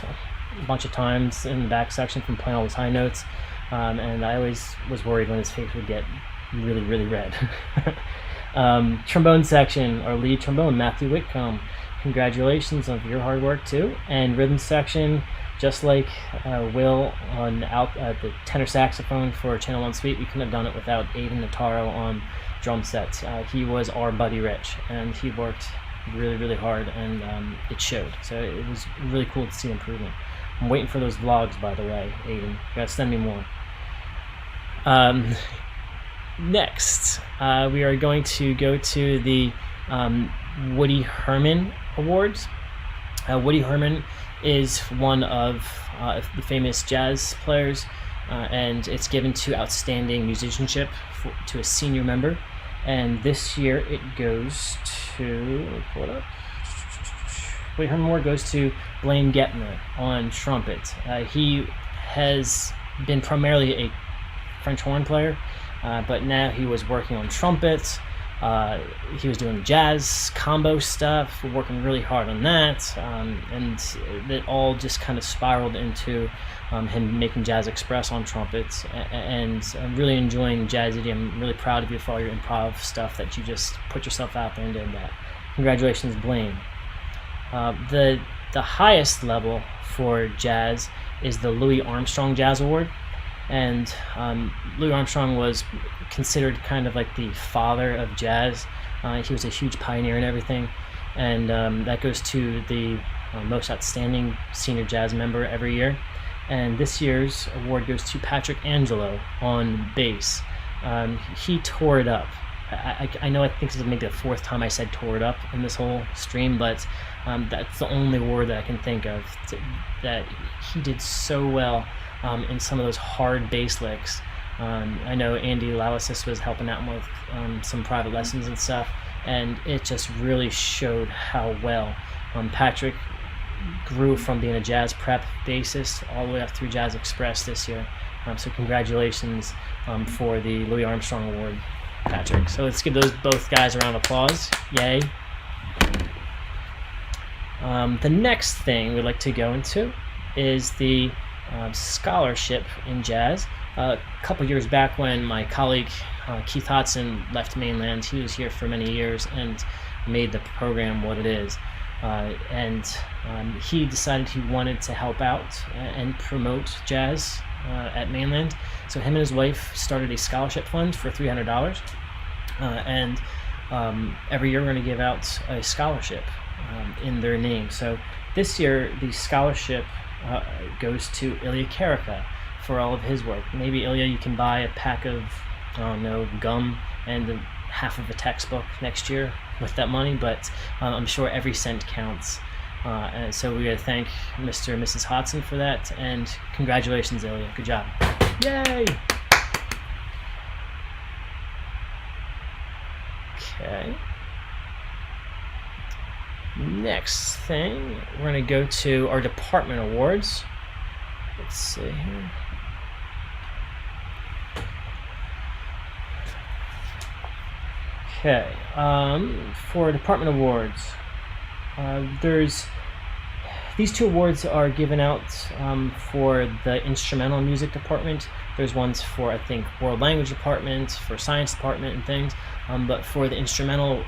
Speaker 1: a bunch of times in the back section from playing all those high notes, and I always was worried when his face would get really, really red. Trombone section, our lead trombone, Matthew Whitcomb. Congratulations on your hard work too. And rhythm section, just like Will on the tenor saxophone for Channel 1 Suite, we couldn't have done it without Aiden Notaro on drum sets. He was our buddy Rich, and he worked really, really hard, and it showed. So it was really cool to see improvement. I'm waiting for those vlogs, by the way, Aiden. You gotta send me more. Next, we are going to go to the Woody Herman Awards. Woody Herman is one of the famous jazz players, and it's given to outstanding musicianship to a senior member. And this year it goes to, let me pull it up. Woody Herman Award goes to Blaine Getner on trumpet. He has been primarily a French horn player, but now he was working on trumpet. He was doing jazz combo stuff, working really hard on that, and it all just kind of spiraled into him making Jazz Express on trumpets, and I'm really enjoying Jazz Idiom. I'm really proud of you for all your improv stuff that you just put yourself out there and did that. Congratulations, Blaine. The highest level for jazz is the Louis Armstrong Jazz Award. And Louis Armstrong was considered kind of like the father of jazz. He was a huge pioneer in everything, and that goes to the most outstanding senior jazz member every year. And this year's award goes to Patrick Angelo on bass. He tore it up. I know I think this is maybe the fourth time I said tore it up in this whole stream, but that's the only word that I can think of that he did so well in some of those hard bass licks. I know Andy Lawasis was helping out with some private lessons and stuff, and it just really showed how well Patrick grew from being a jazz prep bassist all the way up through Jazz Express this year. So congratulations for the Louis Armstrong Award, Patrick. So let's give those both guys a round of applause. Yay. The next thing we'd like to go into is the scholarship in jazz. A couple years back when my colleague Keith Hodson left Mainland, he was here for many years and made the program what it is. And he decided he wanted to help out and promote jazz at Mainland. So him and his wife started a scholarship fund for $300. And every year we're going to give out a scholarship in their name. So this year the scholarship goes to Ilya Karika for all of his work. Maybe Ilya, you can buy a pack of, I don't know, gum and half of a textbook next year with that money, but I'm sure every cent counts. And so we're going to thank Mr. and Mrs. Hodson for that, and congratulations, Ilya. Good job. Yay! Okay. Next thing, we're going to go to our department awards. Let's see here. Okay, for department awards, there's these two awards are given out for the instrumental music department. There's ones for, I think, world language department, for science department and things, but for the instrumental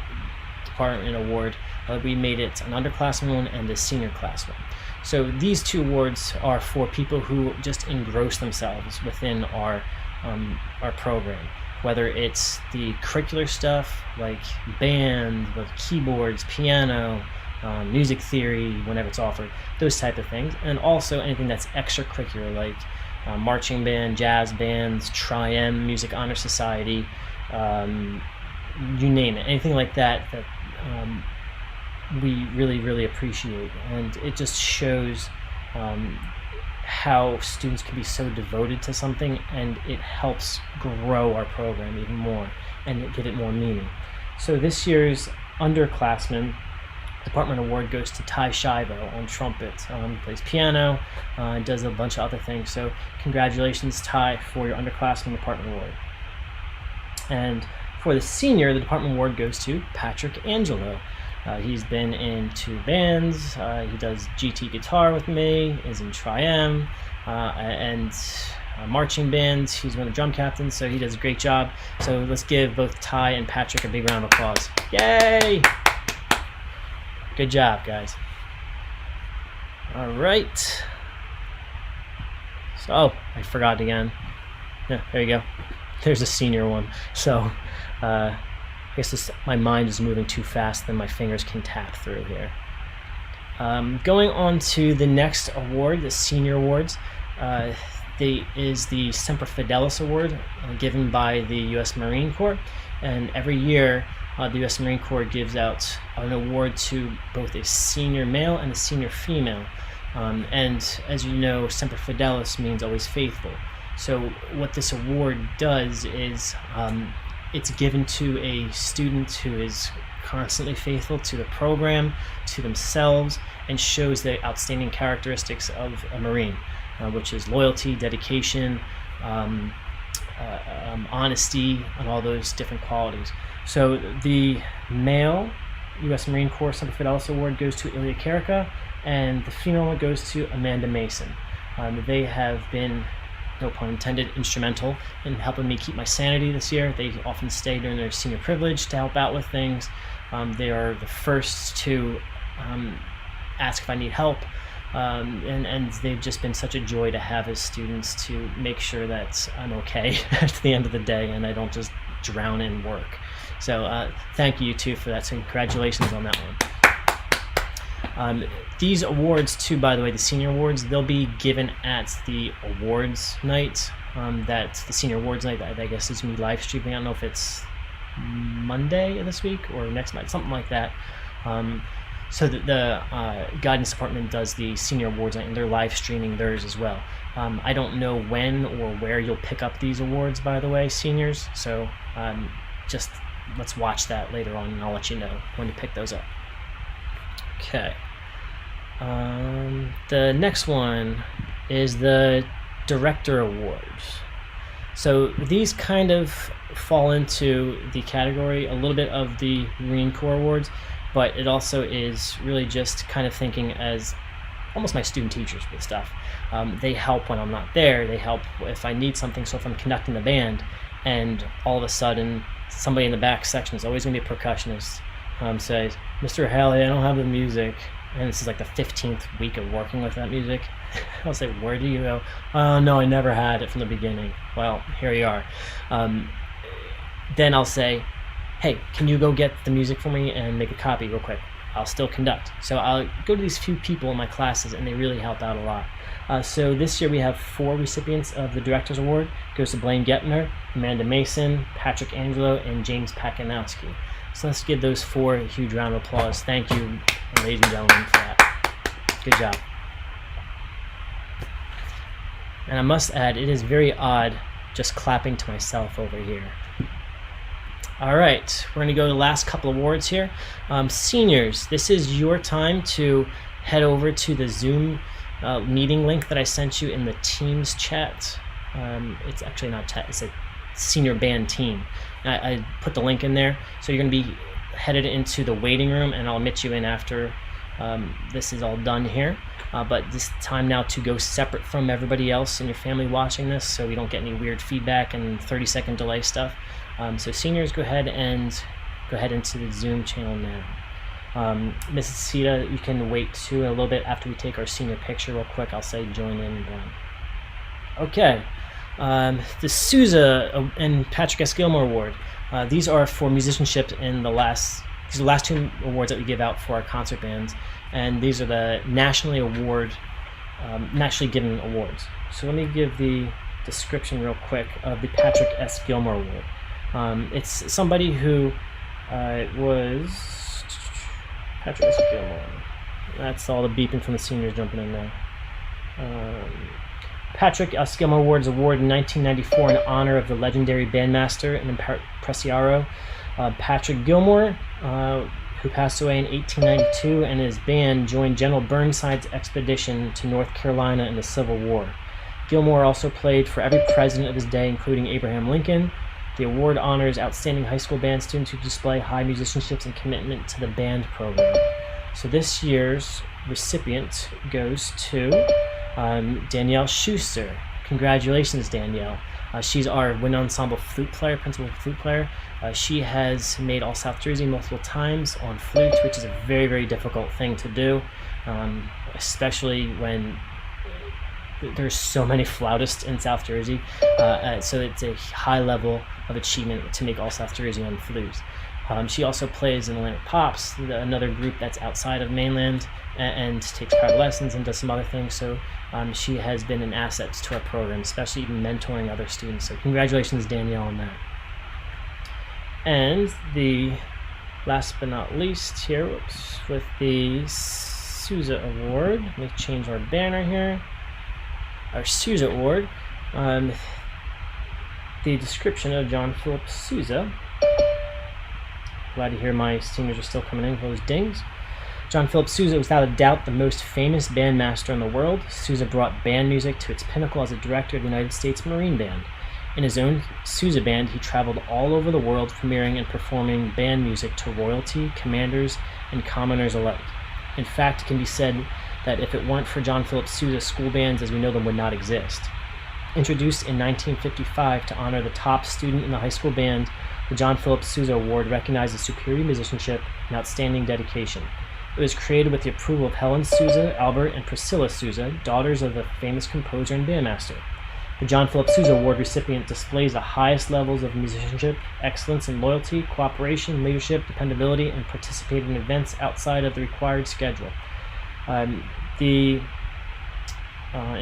Speaker 1: department award, we made it an underclassmen one and a senior class one. So these 2 awards are for people who just engross themselves within our program, whether it's the curricular stuff like band, with keyboards, piano, music theory whenever it's offered, those type of things, and also anything that's extracurricular like marching band, jazz bands, Tri-M, Music Honor Society, you name it, anything like that we really appreciate. And it just shows how students can be so devoted to something, and it helps grow our program even more and give it more meaning. So this year's underclassmen department award goes to Ty Shivo on trumpet. He plays piano, does a bunch of other things. So congratulations, Ty, for your underclassmen department award. And for the senior, the department award goes to Patrick Angelo. He's been in 2 bands. He does GT guitar with me, is in Tri-M, and marching bands. He's one of the drum captains, so he does a great job. So let's give both Ty and Patrick a big round of applause. Yay! Good job, guys. All right. So, I forgot again. Yeah, there you go. There's a senior one. So, I guess my mind is moving too fast than my fingers can tap through here. Going on to the next award, the senior awards, is the Semper Fidelis Award, given by the U.S. Marine Corps. And every year, the U.S. Marine Corps gives out an award to both a senior male and a senior female. And as you know, Semper Fidelis means always faithful. So what this award does is it's given to a student who is constantly faithful to the program, to themselves, and shows the outstanding characteristics of a Marine, which is loyalty, dedication, honesty, and all those different qualities. So the male U.S. Marine Corps Semper Fidelis Award goes to Ilya Karika, and the female one goes to Amanda Mason. They have been, no pun intended, instrumental in helping me keep my sanity this year. They often stay during their senior privilege to help out with things. They are the first to ask if I need help, and they've just been such a joy to have as students to make sure that I'm okay at the end of the day and I don't just drown in work. So thank you too for that. So congratulations on that one. These awards too, by the way, the senior awards, they'll be given at the awards night. That's the senior awards night. I guess is me live streaming. I don't know if it's Monday this week or next month, something like that. So the guidance department does the senior awards night, and they're live streaming theirs as well. I don't know when or where you'll pick up these awards, by the way, seniors. So just let's watch that later on, and I'll let you know when to pick those up. Okay. The next one is the Director Awards. So these kind of fall into the category a little bit of the Marine Corps Awards, but it also is really just kind of thinking as almost my student teachers with stuff. They help when I'm not there. They help if I need something. So if I'm conducting the band and all of a sudden somebody in the back section is always going to be a percussionist says, "Mr. Haley, I don't have the music." And this is like the 15th week of working with that music. I'll say, "Where do you go?" "Oh, no, I never had it from the beginning." Well, here you are. Then I'll say, "Hey, can you go get the music for me and make a copy real quick?" I'll still conduct. So I'll go to these few people in my classes, and they really help out a lot. So this year we have 4 recipients of the Director's Award. It goes to Blaine Getner, Amanda Mason, Patrick Angelo, and James Pakinowski. So let's give those 4 a huge round of applause. Thank you, ladies and gentlemen, for that. Good job. And I must add, it is very odd just clapping to myself over here. All right, we're going to go to the last couple awards here. Seniors, this is your time to head over to the Zoom meeting link that I sent you in the Teams chat. It's actually not chat, it's a senior band team. I put the link in there, so you're going to be headed into the waiting room, and I'll admit you in after this is all done here. But this time now to go separate from everybody else in your family watching this, so we don't get any weird feedback and 30-second delay stuff. So seniors, go ahead into the Zoom channel now. Mrs. Sita, you can wait too a little bit after we take our senior picture real quick. I'll say join in. Okay. The Sousa and Patrick S. Gilmore Award. These are for musicianship in these are the last two awards that we give out for our concert bands, and these are the nationally given awards. So let me give the description real quick of the Patrick S. Gilmore Award. It's somebody who was Patrick S. Gilmore. That's all the beeping from the seniors jumping in now. Patrick S. Gilmore Awards award in 1994 in honor of the legendary bandmaster and impresario Patrick Gilmore, who passed away in 1892, and his band joined General Burnside's expedition to North Carolina in the Civil War. Gilmore also played for every president of his day, including Abraham Lincoln. The award honors outstanding high school band students who display high musicianship and commitment to the band program. So this year's recipient goes to Danielle Schuster. Congratulations, Danielle. She's our wind ensemble flute player, principal flute player. She has made All South Jersey multiple times on flute, which is a very, very difficult thing to do, especially when there's so many flautists in South Jersey. So it's a high level of achievement to make All South Jersey on flute. She also plays in Atlantic Pops, another group that's outside of Mainland, and takes private lessons and does some other things. So she has been an asset to our program, especially even mentoring other students. So congratulations, Danielle, on that. And the last but not least here, with the Sousa Award. Let me change our banner here. Our Sousa Award. The description of John Philip Sousa. Glad to hear my seniors are still coming in for those dings. John Philip Sousa was without a doubt the most famous bandmaster in the world. Sousa brought band music to its pinnacle as a director of the United States Marine Band. In his own Sousa band, he traveled all over the world, premiering and performing band music to royalty, commanders, and commoners alike. In fact, it can be said that if it weren't for John Philip Sousa, school bands as we know them would not exist. Introduced in 1955 to honor the top student in the high school band, the John Philip Sousa Award recognizes superior musicianship and outstanding dedication. It was created with the approval of Helen Sousa, Albert, and Priscilla Sousa, daughters of the famous composer and bandmaster. The John Philip Sousa Award recipient displays the highest levels of musicianship, excellence in loyalty, cooperation, leadership, dependability, and participated in events outside of the required schedule. In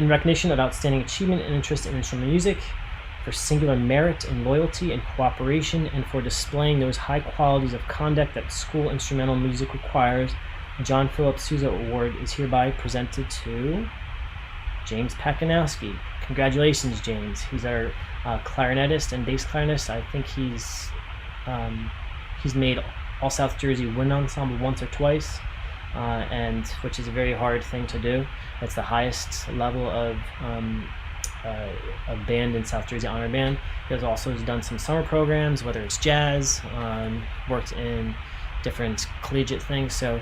Speaker 1: recognition of outstanding achievement and interest in instrumental music, for singular merit in loyalty and cooperation, and for displaying those high qualities of conduct that school instrumental music requires, the John Philip Sousa Award is hereby presented to James Pakanowski. Congratulations, James. He's our clarinetist and bass clarinetist. I think he's made All South Jersey Wind Ensemble once or twice, and which is a very hard thing to do. It's the highest level of band in South Jersey Honor Band. He has also done some summer programs, whether it's jazz, worked in different collegiate things. So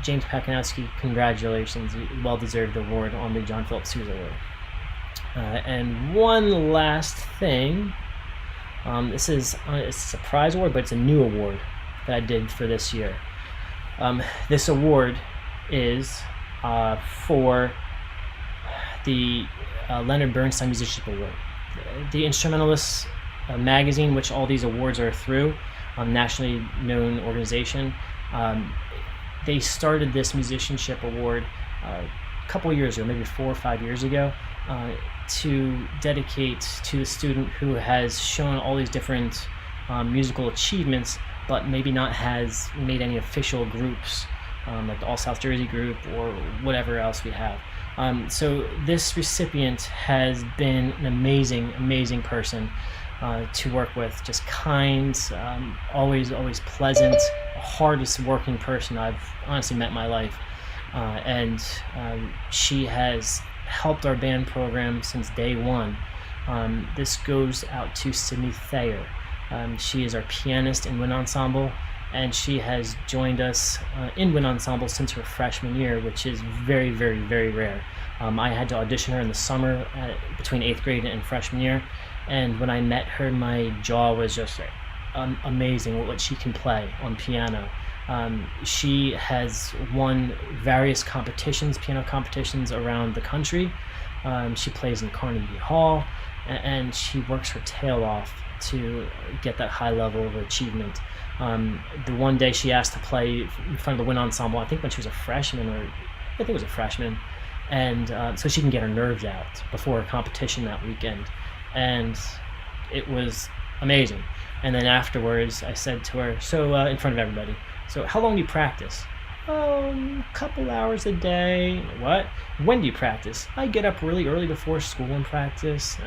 Speaker 1: James Pakanowski, congratulations. Well-deserved award on the John Philip Sousa Award. And one last thing. This is a surprise award, but it's a new award that I did for this year. This award is for the Leonard Bernstein Musicianship Award. The Instrumentalists magazine, which all these awards are through, nationally known organization, they started this musicianship award a couple years ago, maybe 4 or 5 years ago, to dedicate to the student who has shown all these different musical achievements, but maybe not has made any official groups, like the All South Jersey group or whatever else we have. So this recipient has been an amazing person to work with, just kind, always pleasant, hardest working person I've honestly met in my life. And she has helped our band program since day one. This goes out to Sydney Thayer. She is our pianist in Wind Ensemble, and she has joined us in Wind Ensemble since her freshman year, which is very rare. I had to audition her in the summer between 8th grade and freshman year, and when I met her, my jaw was just amazing what she can play on piano. She has won various competitions, piano competitions around the country. She plays in Carnegie Hall, and she works her tail off to get that high level of achievement. The one day she asked to play in front of the wind ensemble, I think when she was a freshman, and so she can get her nerves out before a competition that weekend. And it was amazing. And then afterwards I said to her, so in front of everybody, so how long do you practice? Oh, a couple hours a day. What? When do you practice? I get up really early before school and practice.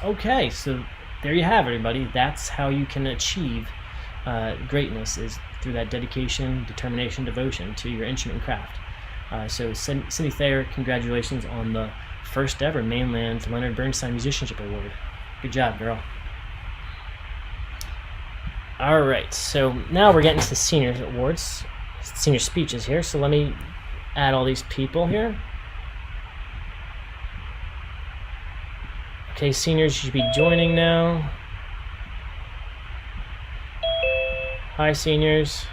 Speaker 1: Okay, so there you have it, everybody. That's how you can achieve greatness, is through that dedication, determination, devotion to your instrument and craft. So Cindy Thayer, congratulations on the first ever Mainland Leonard Bernstein Musicianship Award. Good job, girl. All right, so now we're getting to the senior awards, senior speeches here. So let me add all these people here. Okay, seniors, you should be joining now. Hi, seniors.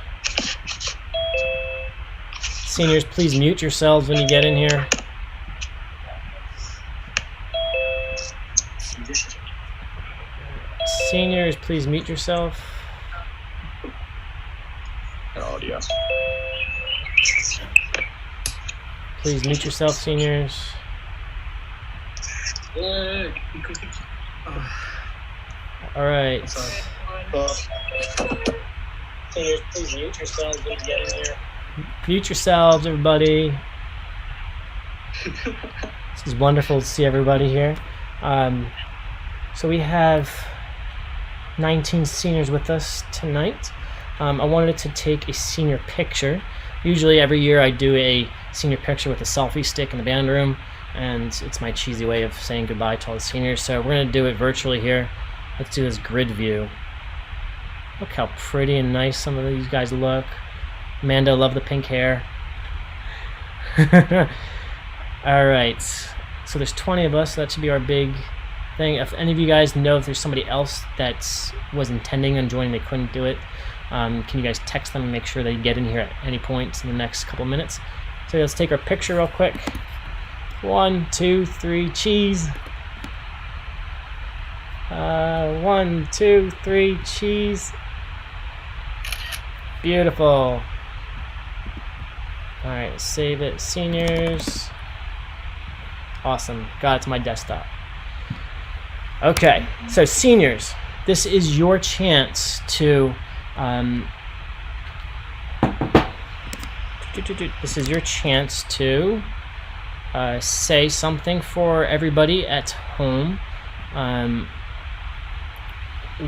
Speaker 1: Seniors, please mute yourselves when you get in here. Seniors, please mute yourself.
Speaker 5: Audio.
Speaker 1: Please mute yourself, seniors. All right. Seniors, please mute yourselves when you get in here. Mute yourselves, everybody. This is wonderful to see everybody here. So we have 19 seniors with us tonight. I wanted to take a senior picture. Usually every year I do a senior picture with a selfie stick in the band room, and it's my cheesy way of saying goodbye to all the seniors. So we're going to do it virtually here. Let's do this grid view. Look how pretty and nice some of these guys look. Amanda, love the pink hair. All right, so there's 20 of us, so that should be our big thing. If any of you guys know if there's somebody else that was intending on joining, they couldn't do it, can you guys text them and make sure they get in here at any point in the next couple minutes? So let's take our picture real quick. 1, 2, 3, cheese. 1, 2, 3, cheese. Beautiful. All right, save it, seniors. Awesome, got it to my desktop. Okay, so seniors, this is your chance to say something for everybody at home.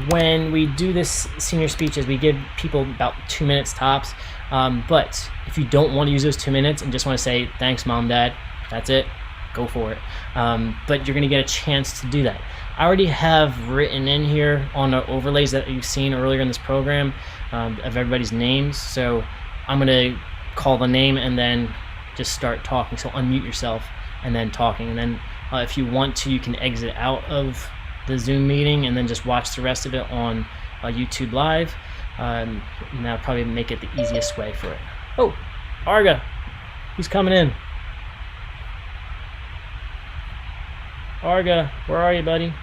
Speaker 1: When we do this senior speeches, we give people about 2 minutes tops. But if you don't want to use those 2 minutes and just want to say, thanks, Mom, Dad, that's it, go for it. But you're going to get a chance to do that. I already have written in here on the overlays that you've seen earlier in this program of everybody's names. So I'm going to call the name and then just start talking. So unmute yourself and then talking. And then if you want to, you can exit out of the Zoom meeting and then just watch the rest of it on YouTube Live. And that'll probably make it the easiest way for it. Oh, Arga, he's coming in. Arga, where are you, buddy?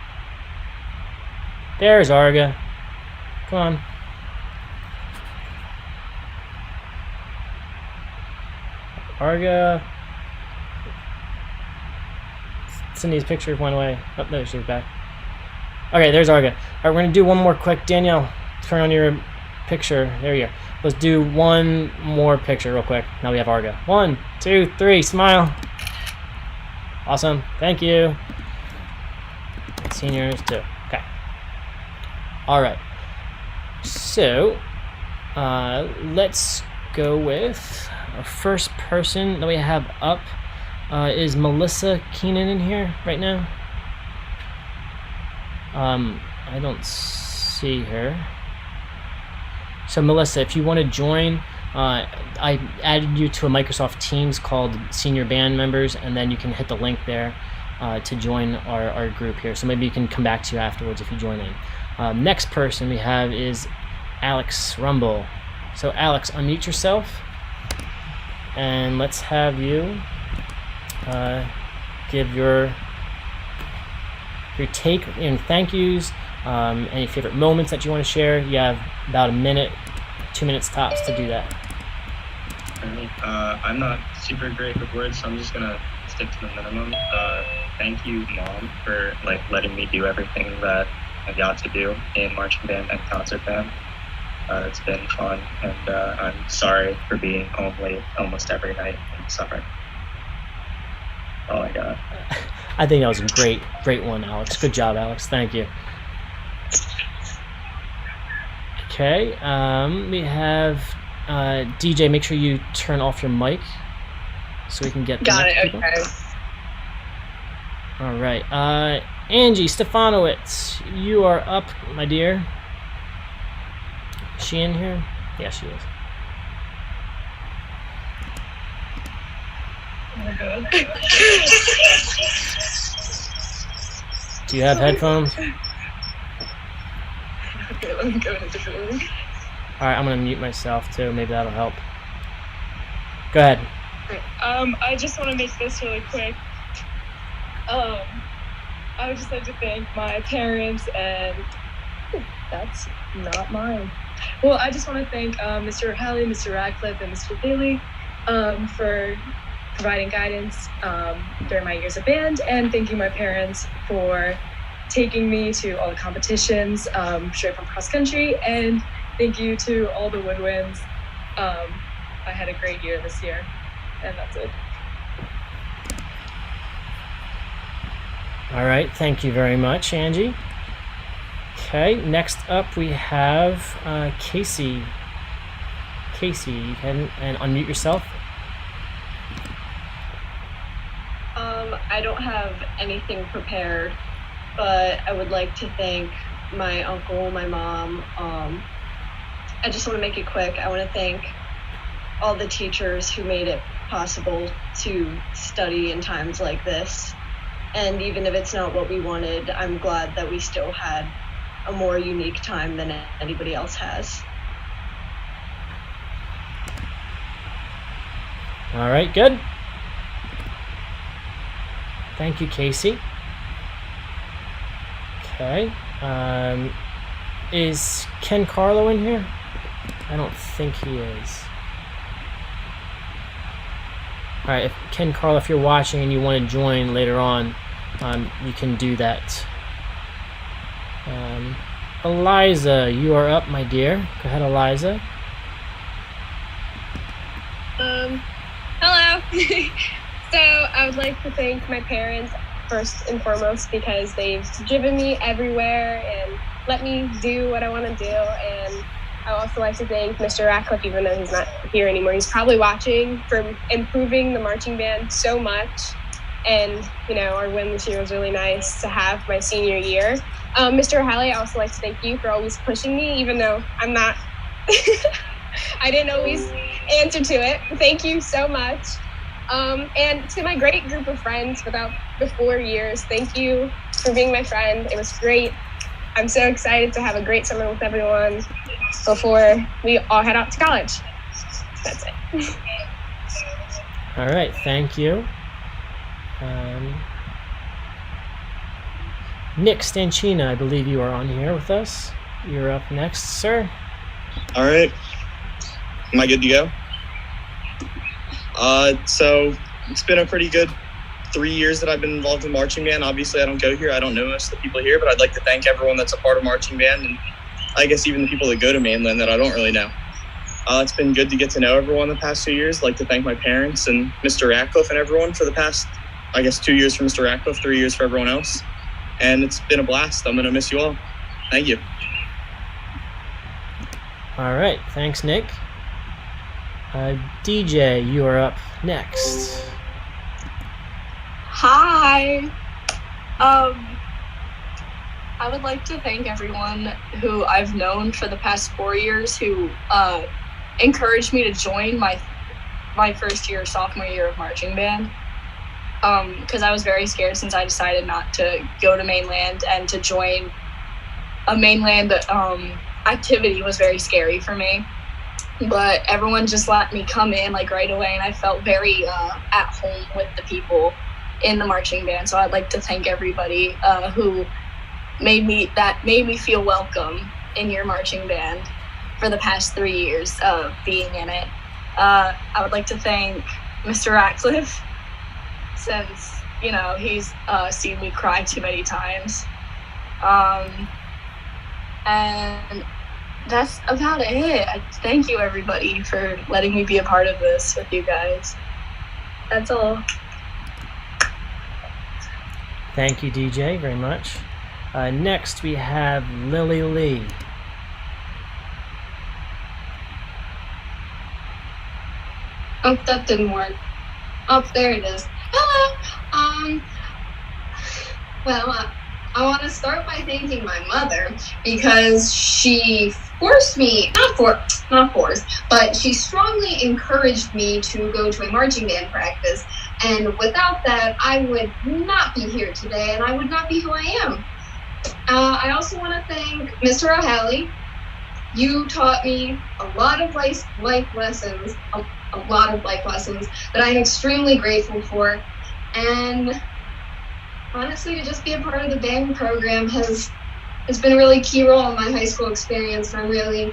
Speaker 1: There's Arga. Come on. Arga. Cindy's picture went away. Oh, there she's back. Okay, there's Arga. All right, we're going to do one more quick. Danielle, turn on your picture. There you go. Let's do one more picture real quick. Now we have Arga. 1, 2, 3, smile. Awesome. Thank you. Seniors too. Okay. All right. So let's go with our first person that we have up. Is Melissa Keenan in here right now? I don't see her. So Melissa, if you want to join, I added you to a Microsoft Teams called Senior Band Members, and then you can hit the link there to join our group here. So maybe you can come back to you afterwards if you join in. Next person we have is Alex Rumble. So Alex, unmute yourself, and let's have you give your take and thank yous, any favorite moments that you want to share. You have about a minute, 2 minutes tops to do that.
Speaker 5: I'm not super great with words, so I'm just gonna stick to the minimum. Thank you, Mom, for letting me do everything that I got to do in marching band and concert band. It's been fun, and I'm sorry for being home late almost every night in the summer. All I got.
Speaker 1: I think that was a great one, Alex. Good job, Alex. Thank you. Okay, we have DJ. Make sure you turn off your mic so we can get.
Speaker 6: Got it.
Speaker 1: People.
Speaker 6: Okay.
Speaker 1: All right, Angie Stefanowitz, you are up, my dear. Is she in here? Yeah, she is. Do you have headphones?
Speaker 6: Okay, let me go in a different room.
Speaker 1: All right, I'm gonna mute myself too. Maybe that'll help. Go ahead.
Speaker 6: I just want to make this really quick. I would just like to thank my parents and that's not mine. Well, I just want to thank Mr. Halley, Mr. Radcliffe, and Mr. Bailey for providing guidance during my years of band, and thanking my parents for taking me to all the competitions straight from cross country, and thank you to all the woodwinds. I had a great year this year, and that's it.
Speaker 1: All right, thank you very much, Angie. Okay, next up we have Casey. Casey, you can unmute yourself.
Speaker 7: I don't have anything prepared, but I would like to thank my uncle, my mom. I just want to make it quick. I want to thank all the teachers who made it possible to study in times like this. And even if it's not what we wanted, I'm glad that we still had a more unique time than anybody else has.
Speaker 1: All right, good. Thank you, Casey. Okay. Is Ken Carlo in here? I don't think he is. All right, Ken Carlo, if you're watching and you want to join later on, you can do that. Eliza, you are up, my dear. Go ahead, Eliza.
Speaker 8: Hello. So I would like to thank my parents first and foremost because they've driven me everywhere and let me do what I want to do. And I also like to thank Mr. Radcliffe, even though he's not here anymore. He's probably watching, for improving the marching band so much. And, you know, our win this year was really nice to have my senior year. Mr. Halley, I also like to thank you for always pushing me, even though I'm not, I didn't always answer to it. Thank you so much. And to my great group of friends without the 4 years, thank you for being my friend. It was great. I'm so excited to have a great summer with everyone before we all head out to college. That's it.
Speaker 1: All right, thank you. Nick Stanchina, I believe you are on here with us. You're up next, sir.
Speaker 9: All right. Am I good to go? So it's been a pretty good 3 years that I've been involved in marching band. Obviously, I don't go here. I don't know most of the people here, but I'd like to thank everyone that's a part of marching band, and I guess even the people that go to Mainland that I don't really know. It's been good to get to know everyone the past 2 years. I'd like to thank my parents and Mr. Radcliffe and everyone for the past, 2 years for Mr. Radcliffe, 3 years for everyone else. And it's been a blast. I'm going to miss you all. Thank you.
Speaker 1: All right, thanks, Nick. DJ, you are up next.
Speaker 10: Hi. I would like to thank everyone who I've known for the past 4 years who encouraged me to join my first year, sophomore year of marching band. Because I was very scared since I decided not to go to Mainland, and to join a Mainland activity was very scary for me. but everyone just let me come in like right away, and I felt very at home with the people in the marching band. So I'd like to thank everybody who made me feel welcome in your marching band for the past 3 years of being in it. I would like to thank Mr. Ratcliffe, since, you know, he's seen me cry too many times. And that's about it. Thank you, everybody, for letting me be a part of this with you guys. That's all.
Speaker 1: Thank you, DJ, very much. Next, we have Lily Lee.
Speaker 11: Oh, that didn't work. Oh, there it is. Hello. Well, I want to start by thanking my mother because she forced me, not forced, but she strongly encouraged me to go to a marching band practice. And without that, I would not be here today, and I would not be who I am. I also want to thank Mr. O'Halley. You taught me a lot of life lessons, a lot of life lessons that I'm extremely grateful for. And honestly, to just be a part of the band program has been a really key role in my high school experience, and I'm really,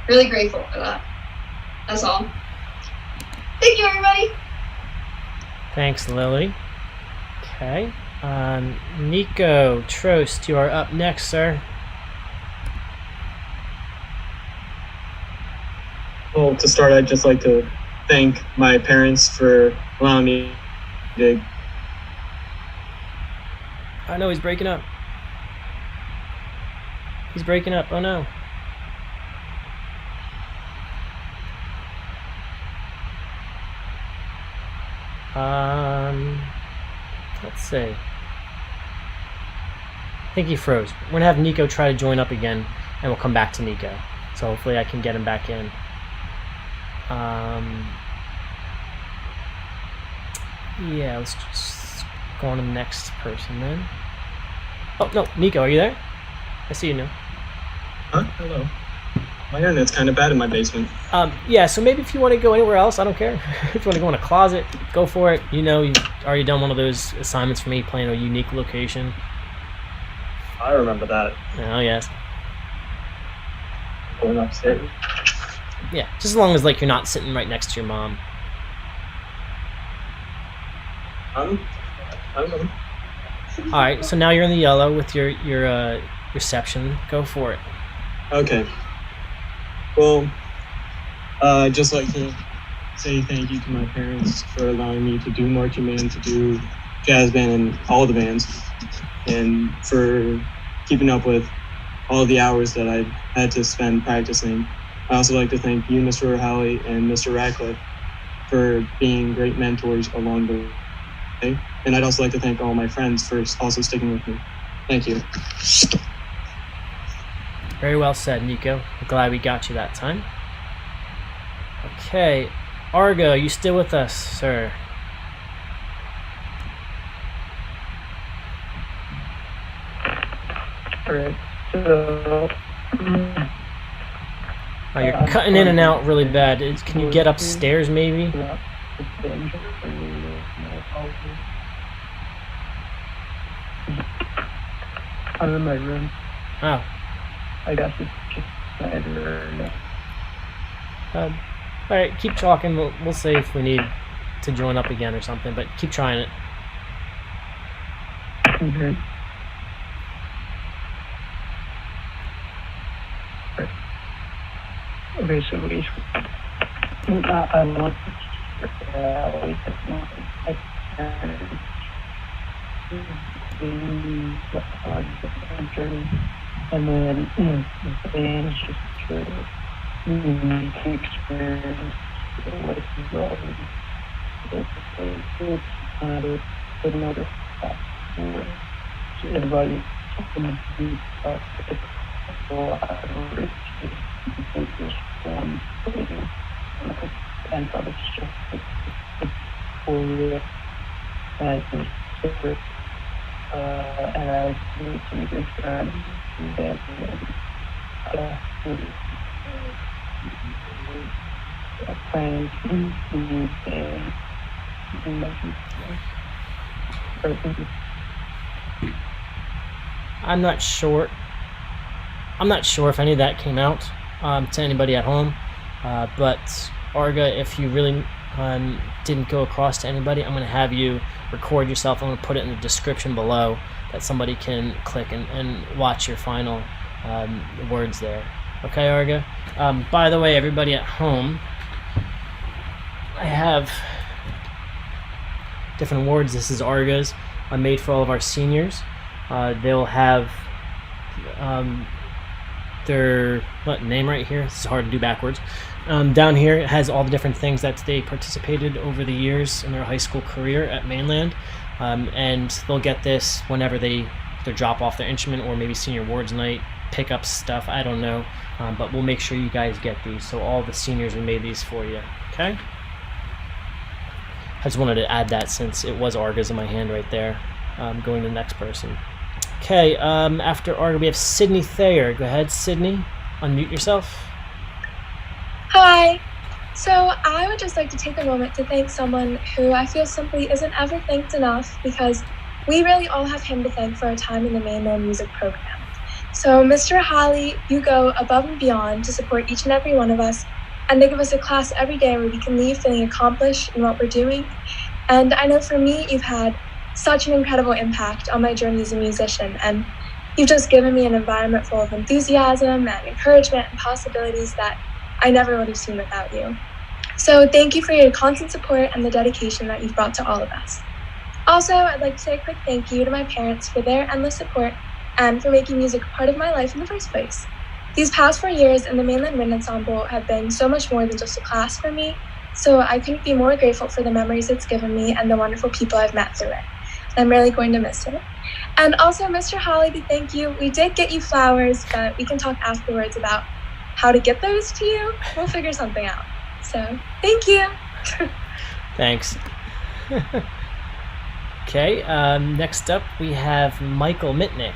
Speaker 11: really grateful for that. That's all. Thank you, everybody.
Speaker 1: Thanks, Lily. Okay. Nico Trost, you are up next, sir.
Speaker 12: Well, to start, I'd just like to thank my parents for allowing me to...
Speaker 1: I know he's breaking up. He's breaking up. Oh no. Let's see. I think he froze. We're gonna have Nico try to join up again, and we'll come back to Nico. So hopefully I can get him back in. Yeah, let's just go on to the next person then. Oh, no, Nico, are you there? I see you now.
Speaker 12: Huh? Hello. My internet's kind of bad in my basement.
Speaker 1: Yeah, so maybe if you want to go anywhere else, I don't care. If you want to go in a closet, go for it. You know, you've already done one of those assignments for me, playing a unique location.
Speaker 12: I remember that.
Speaker 1: Oh, yes.
Speaker 12: Going upstairs.
Speaker 1: Yeah, just as long as, like, you're not sitting right next to your mom. Alright, so now you're in the yellow with your reception. Go for it.
Speaker 12: Okay. Well, I'd just like to say thank you to my parents for allowing me to do marching band, to do jazz band, and all the bands, and for keeping up with all the hours that I had to spend practicing. I also like to thank you, Mr. O'Halley, and Mr. Ratcliffe for being great mentors along the way. And I'd also like to thank all my friends for also sticking with me. Thank you.
Speaker 1: Very well said, Nico. I'm glad we got you that time. Okay, Argo, you still with us, sir?
Speaker 13: Alright, so...
Speaker 1: Oh, you're cutting in and out really bad. Can you get upstairs, maybe?
Speaker 13: I'm in my room.
Speaker 1: Oh.
Speaker 13: I guess it's just my room.
Speaker 1: Alright, keep talking. We'll see if we need to join up again or something, but keep trying it.
Speaker 13: Mm-hmm. Okay, so we I want and then the band just sort of unique experience with growing. It's another factor to everybody to be focus on and probably just for as a separate and I need to make friends and plan to be in
Speaker 1: I'm not sure if any of that came out to anybody at home, but Arga, if you really didn't go across to anybody, I'm going to have you record yourself. I'm going to put it in the description below that somebody can click and watch your final words there. Okay, Arga? By the way, everybody at home, I have different awards. This is Arga's. I made for all of our seniors. They'll have their name right here. This is hard to do backwards. Down here it has all the different things that they participated over the years in their high school career at Mainland, and they'll get this whenever they drop off their instrument, or maybe senior awards night, pick up stuff, I don't know, but we'll make sure you guys get these. So all the seniors, we made these for you. Okay, I just wanted to add that since it was Arga's in my hand right there. Going to the next person. Okay, after Arga we have Sydney Thayer. Go ahead, Sydney, unmute yourself.
Speaker 14: Hi. So I would just like to take a moment to thank someone who I feel simply isn't ever thanked enough, because we really all have him to thank for our time in the Mainland music program. So Mr. Halley, you go above and beyond to support each and every one of us, and they give us a class every day where we can leave feeling accomplished in what we're doing. And I know for me, you've had such an incredible impact on my journey as a musician, and you've just given me an environment full of enthusiasm and encouragement and possibilities that I never would have seen without you. So thank you for your constant support and the dedication that you've brought to all of us. Also, I'd like to say a quick thank you to my parents for their endless support and for making music a part of my life in the first place. These past 4 years in the Mainland Wind Ensemble have been so much more than just a class for me, so I couldn't be more grateful for the memories it's given me and the wonderful people I've met through it. I'm really going to miss it. And also, Mr. Halley, to thank you. We did get you flowers, but we can talk afterwards about how to get those to you. We'll figure something out. So, thank you.
Speaker 1: Thanks. Okay, next up we have Michael Mitnick.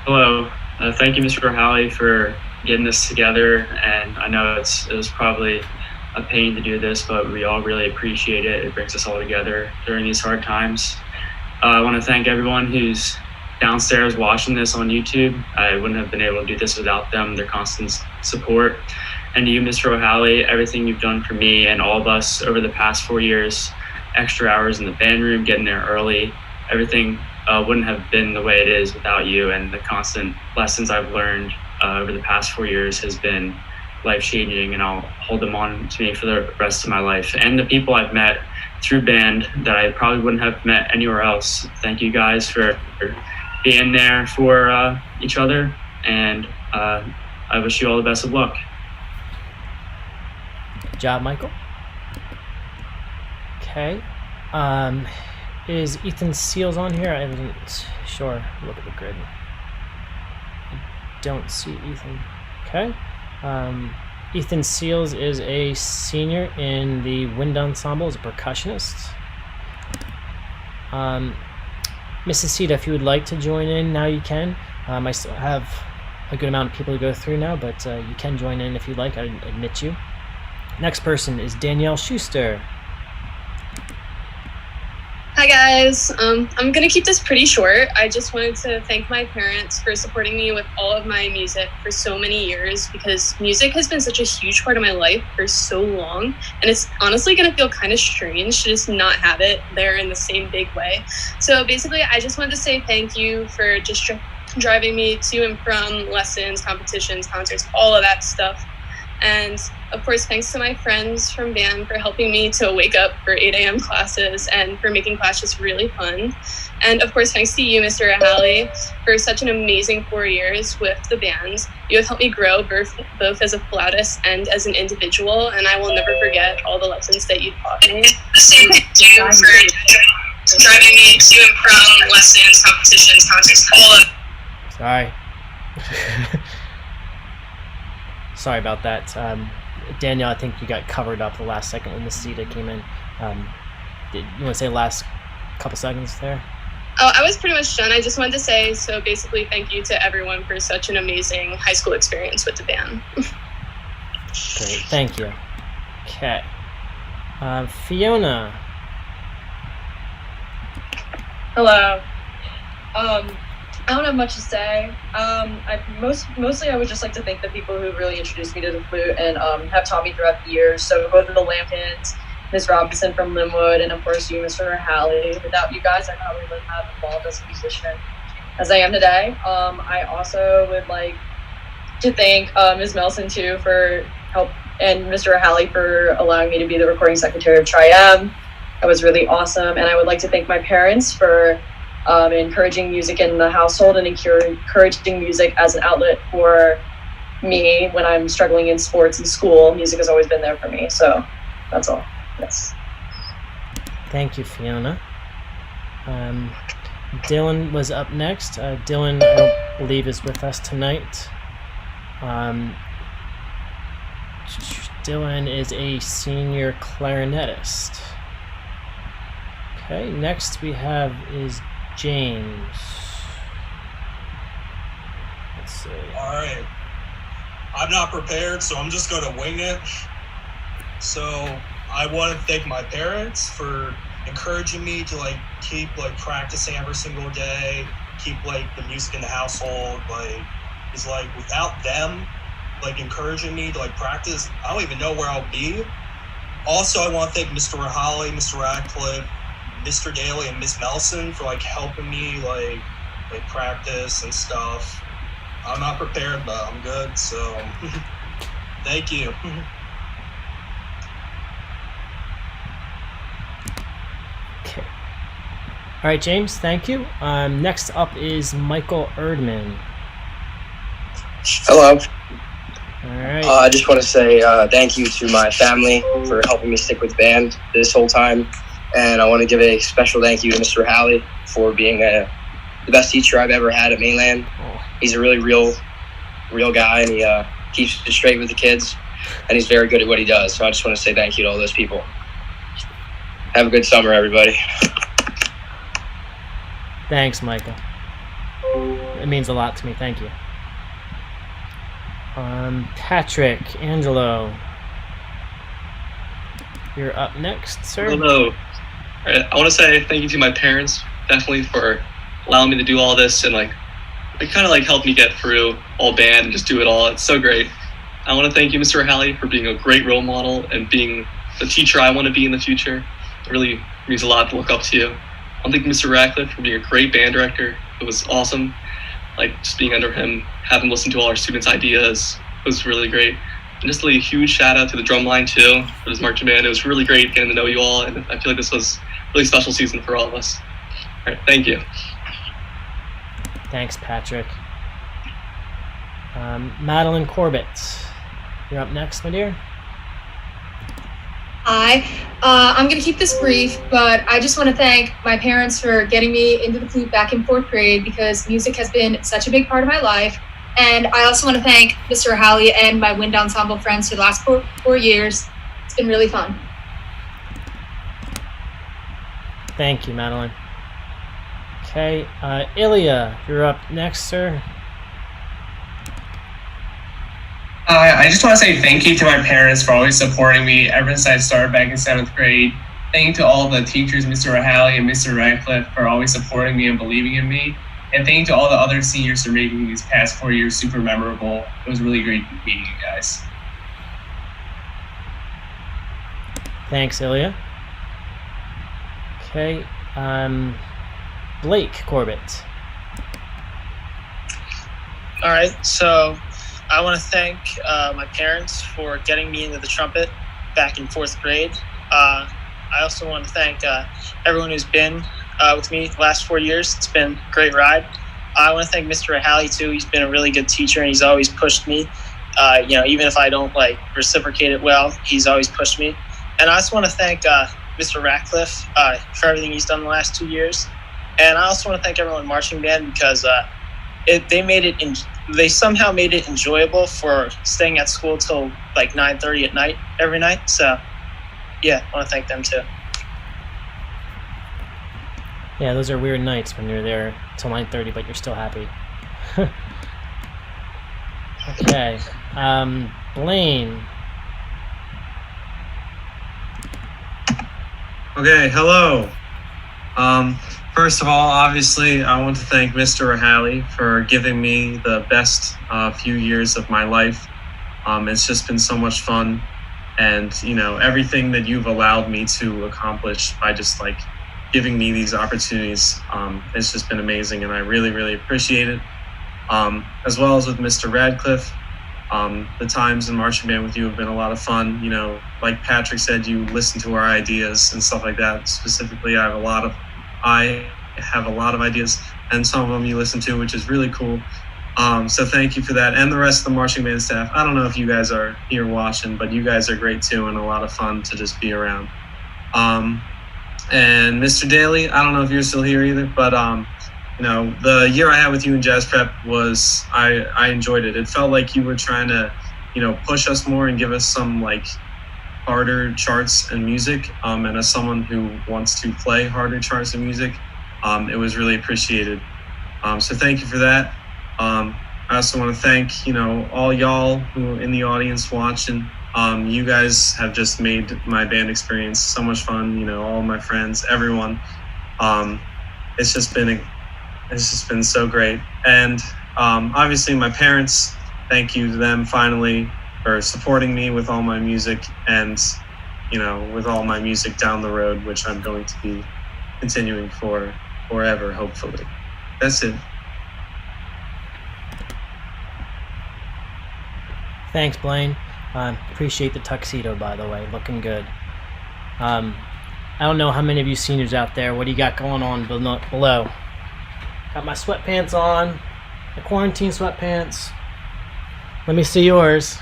Speaker 15: Hello. Thank you, Mr. Halley, for getting this together. And I know it was probably a pain to do this, but we all really appreciate it. It brings us all together during these hard times. I want to thank everyone who's downstairs watching this on YouTube. I wouldn't have been able to do this without them, their constant support. And to you, Mr. O'Halley, everything you've done for me and all of us over the past 4 years, extra hours in the band room, getting there early, everything wouldn't have been the way it is without you. And the constant lessons I've learned over the past 4 years has been life-changing, and I'll hold them on to me for the rest of my life. And the people I've met through band that I probably wouldn't have met anywhere else. Thank you guys for being there for each other, and I wish you all the best of luck.
Speaker 1: Good job, Michael. Okay. Is Ethan Seals on here? I wasn't sure. Look at the grid. I don't see Ethan. Okay. Ethan Seals is a senior in the wind ensemble as a percussionist. Mrs. Sita, if you would like to join in, now you can. I still have a good amount of people to go through now, but you can join in if you'd like. I admit you. Next person is Danielle Schuster.
Speaker 16: Hi guys, I'm gonna keep this pretty short. I just wanted to thank my parents for supporting me with all of my music for so many years, because music has been such a huge part of my life for so long, and it's honestly gonna feel kind of strange to just not have it there in the same big way. So basically, I just wanted to say thank you for just driving me to and from lessons, competitions, concerts, all of that stuff. And of course, thanks to my friends from band for helping me to wake up for 8 a.m. classes and for making class just really fun. And of course, thanks to you, Mr. Halley, for such an amazing 4 years with the band. You have helped me grow both as a flautist and as an individual, and I will never forget all the lessons that you taught me. Thank you for driving me to and from lessons, competitions, concerts, all of.
Speaker 1: Sorry. Sorry about that. Danielle, I think you got covered up the last second when the Sita came in. Did you want to say the last couple seconds there?
Speaker 16: Oh, I was pretty much done. I just wanted to say, so basically, thank you to everyone for such an amazing high school experience with the band.
Speaker 1: Great, thank you. Okay. Fiona.
Speaker 6: Hello. I don't have much to say. Mostly I would just like to thank the people who really introduced me to the flute and have taught me throughout the years. So both of the Lamptons, Ms. Robinson from Linwood, and of course you, Mr. Halley. Without you guys, I probably wouldn't have evolved as a musician as I am today. I also would like to thank Ms. Melson too for help, and Mr. Halley for allowing me to be the recording secretary of Tri-M. That was really awesome. And I would like to thank my parents for encouraging music in the household and encouraging music as an outlet for me when I'm struggling in sports and school. Music has always been there for me. So that's all. Yes.
Speaker 1: Thank you, Fiona. Dylan was up next. Dylan, I don't believe, is with us tonight. Dylan is a senior clarinetist. Okay, next we have is James. Let's see.
Speaker 17: All right. I'm not prepared, so I'm just going to wing it. So I want to thank my parents for encouraging me to keep practicing every single day, keep the music in the household. It's without them encouraging me to practice, I don't even know where I'll be. Also, I want to thank Mr. Halley, Mr. Radcliffe, Mr. Daly, and Miss Melson for helping me practice and stuff. I'm not prepared, but I'm good, so thank you.
Speaker 1: Okay. All right, James, thank you. Next up is Michael Erdman.
Speaker 18: Hello.
Speaker 1: All right.
Speaker 18: I just want to say thank you to my family for helping me stick with band this whole time. And I want to give a special thank you to Mr. Halley for being the best teacher I've ever had at Mainland. He's a really real guy, and he keeps it straight with the kids, and he's very good at what he does. So I just want to say thank you to all those people. Have a good summer, everybody.
Speaker 1: Thanks, Michael. It means a lot to me. Thank you. Patrick, Angelo, you're up next, sir.
Speaker 19: Hello. I want to say thank you to my parents, definitely, for allowing me to do all this and it kind of helped me get through all band and just do it all. It's so great. I want to thank you, Mr. Halley, for being a great role model and being the teacher I want to be in the future. It really means a lot to look up to you. I want to thank Mr. Radcliffe for being a great band director. It was awesome. Just being under him, having listened to all our students' ideas was really great. And just a huge shout out to the drumline too, for this marching band. It was really great getting to know you all, and I feel like this was a really special season for all of us. All right, thank you.
Speaker 1: Thanks, Patrick. Madeline Corbett, you're up next, my dear.
Speaker 20: Hi. I'm going to keep this brief, but I just want to thank my parents for getting me into the flute back in 4th grade because music has been such a big part of my life. And I also want to thank Mr. Halley and my wind ensemble friends for the last 4 years. It's been really fun.
Speaker 1: Thank you, Madeline. Okay, Ilya, you're up next, sir.
Speaker 21: I just want to say thank you to my parents for always supporting me ever since I started back in 7th grade. Thank you to all the teachers, Mr. Halley and Mr. Radcliffe, for always supporting me and believing in me. And thank you to all the other seniors for making these past 4 years super memorable. It was really great meeting you guys.
Speaker 1: Thanks, Ilya. Okay, Blake Corbett.
Speaker 22: All right, so I want to thank my parents for getting me into the trumpet back in 4th grade. I also want to thank everyone who's been with me the last 4 years. It's been a great ride. I want to thank Mr. Halley too. He's been a really good teacher, and he's always pushed me. Even if I don't reciprocate it well, he's always pushed me. And I also want to thank Mr. Radcliffe for everything he's done the last 2 years. And I also want to thank everyone in marching band because they somehow made it enjoyable for staying at school till 9:30 at night every night. So yeah, I want to thank them too.
Speaker 1: Yeah, those are weird nights when you're there till 9:30, but you're still happy. Okay, Blaine,
Speaker 12: Okay, hello. First of all, obviously, I want to thank Mr. Rahali for giving me the best few years of my life. It's just been so much fun, and everything that you've allowed me to accomplish by just like giving me these opportunities, it's just been amazing, and I really, really appreciate it. As well as with Mr. Radcliffe, the times in marching band with you have been a lot of fun. Like Patrick said, you listen to our ideas and stuff like that. Specifically, I have a lot of ideas, and some of them you listen to, which is really cool. So thank you for that, and the rest of the marching band staff. I don't know if you guys are here watching, but you guys are great too, and a lot of fun to just be around. And Mr. Daly, I don't know if you're still here either, but the year I had with you in jazz prep was, I enjoyed it. It felt like you were trying to, push us more and give us some like harder charts and music. And as someone who wants to play harder charts and music, it was really appreciated. So thank you for that. I also want to thank, all y'all who in the audience watching. You guys have just made my band experience so much fun. All my friends, everyone. It's just been so great. And obviously my parents, thank you to them finally for supporting me with all my music and, with all my music down the road, which I'm going to be continuing for forever, hopefully. That's it.
Speaker 1: Thanks, Blaine. Appreciate the tuxedo, by the way. Looking good. I don't know how many of you seniors out there, what do you got going on below? Got my sweatpants on, the quarantine sweatpants. Let me see yours.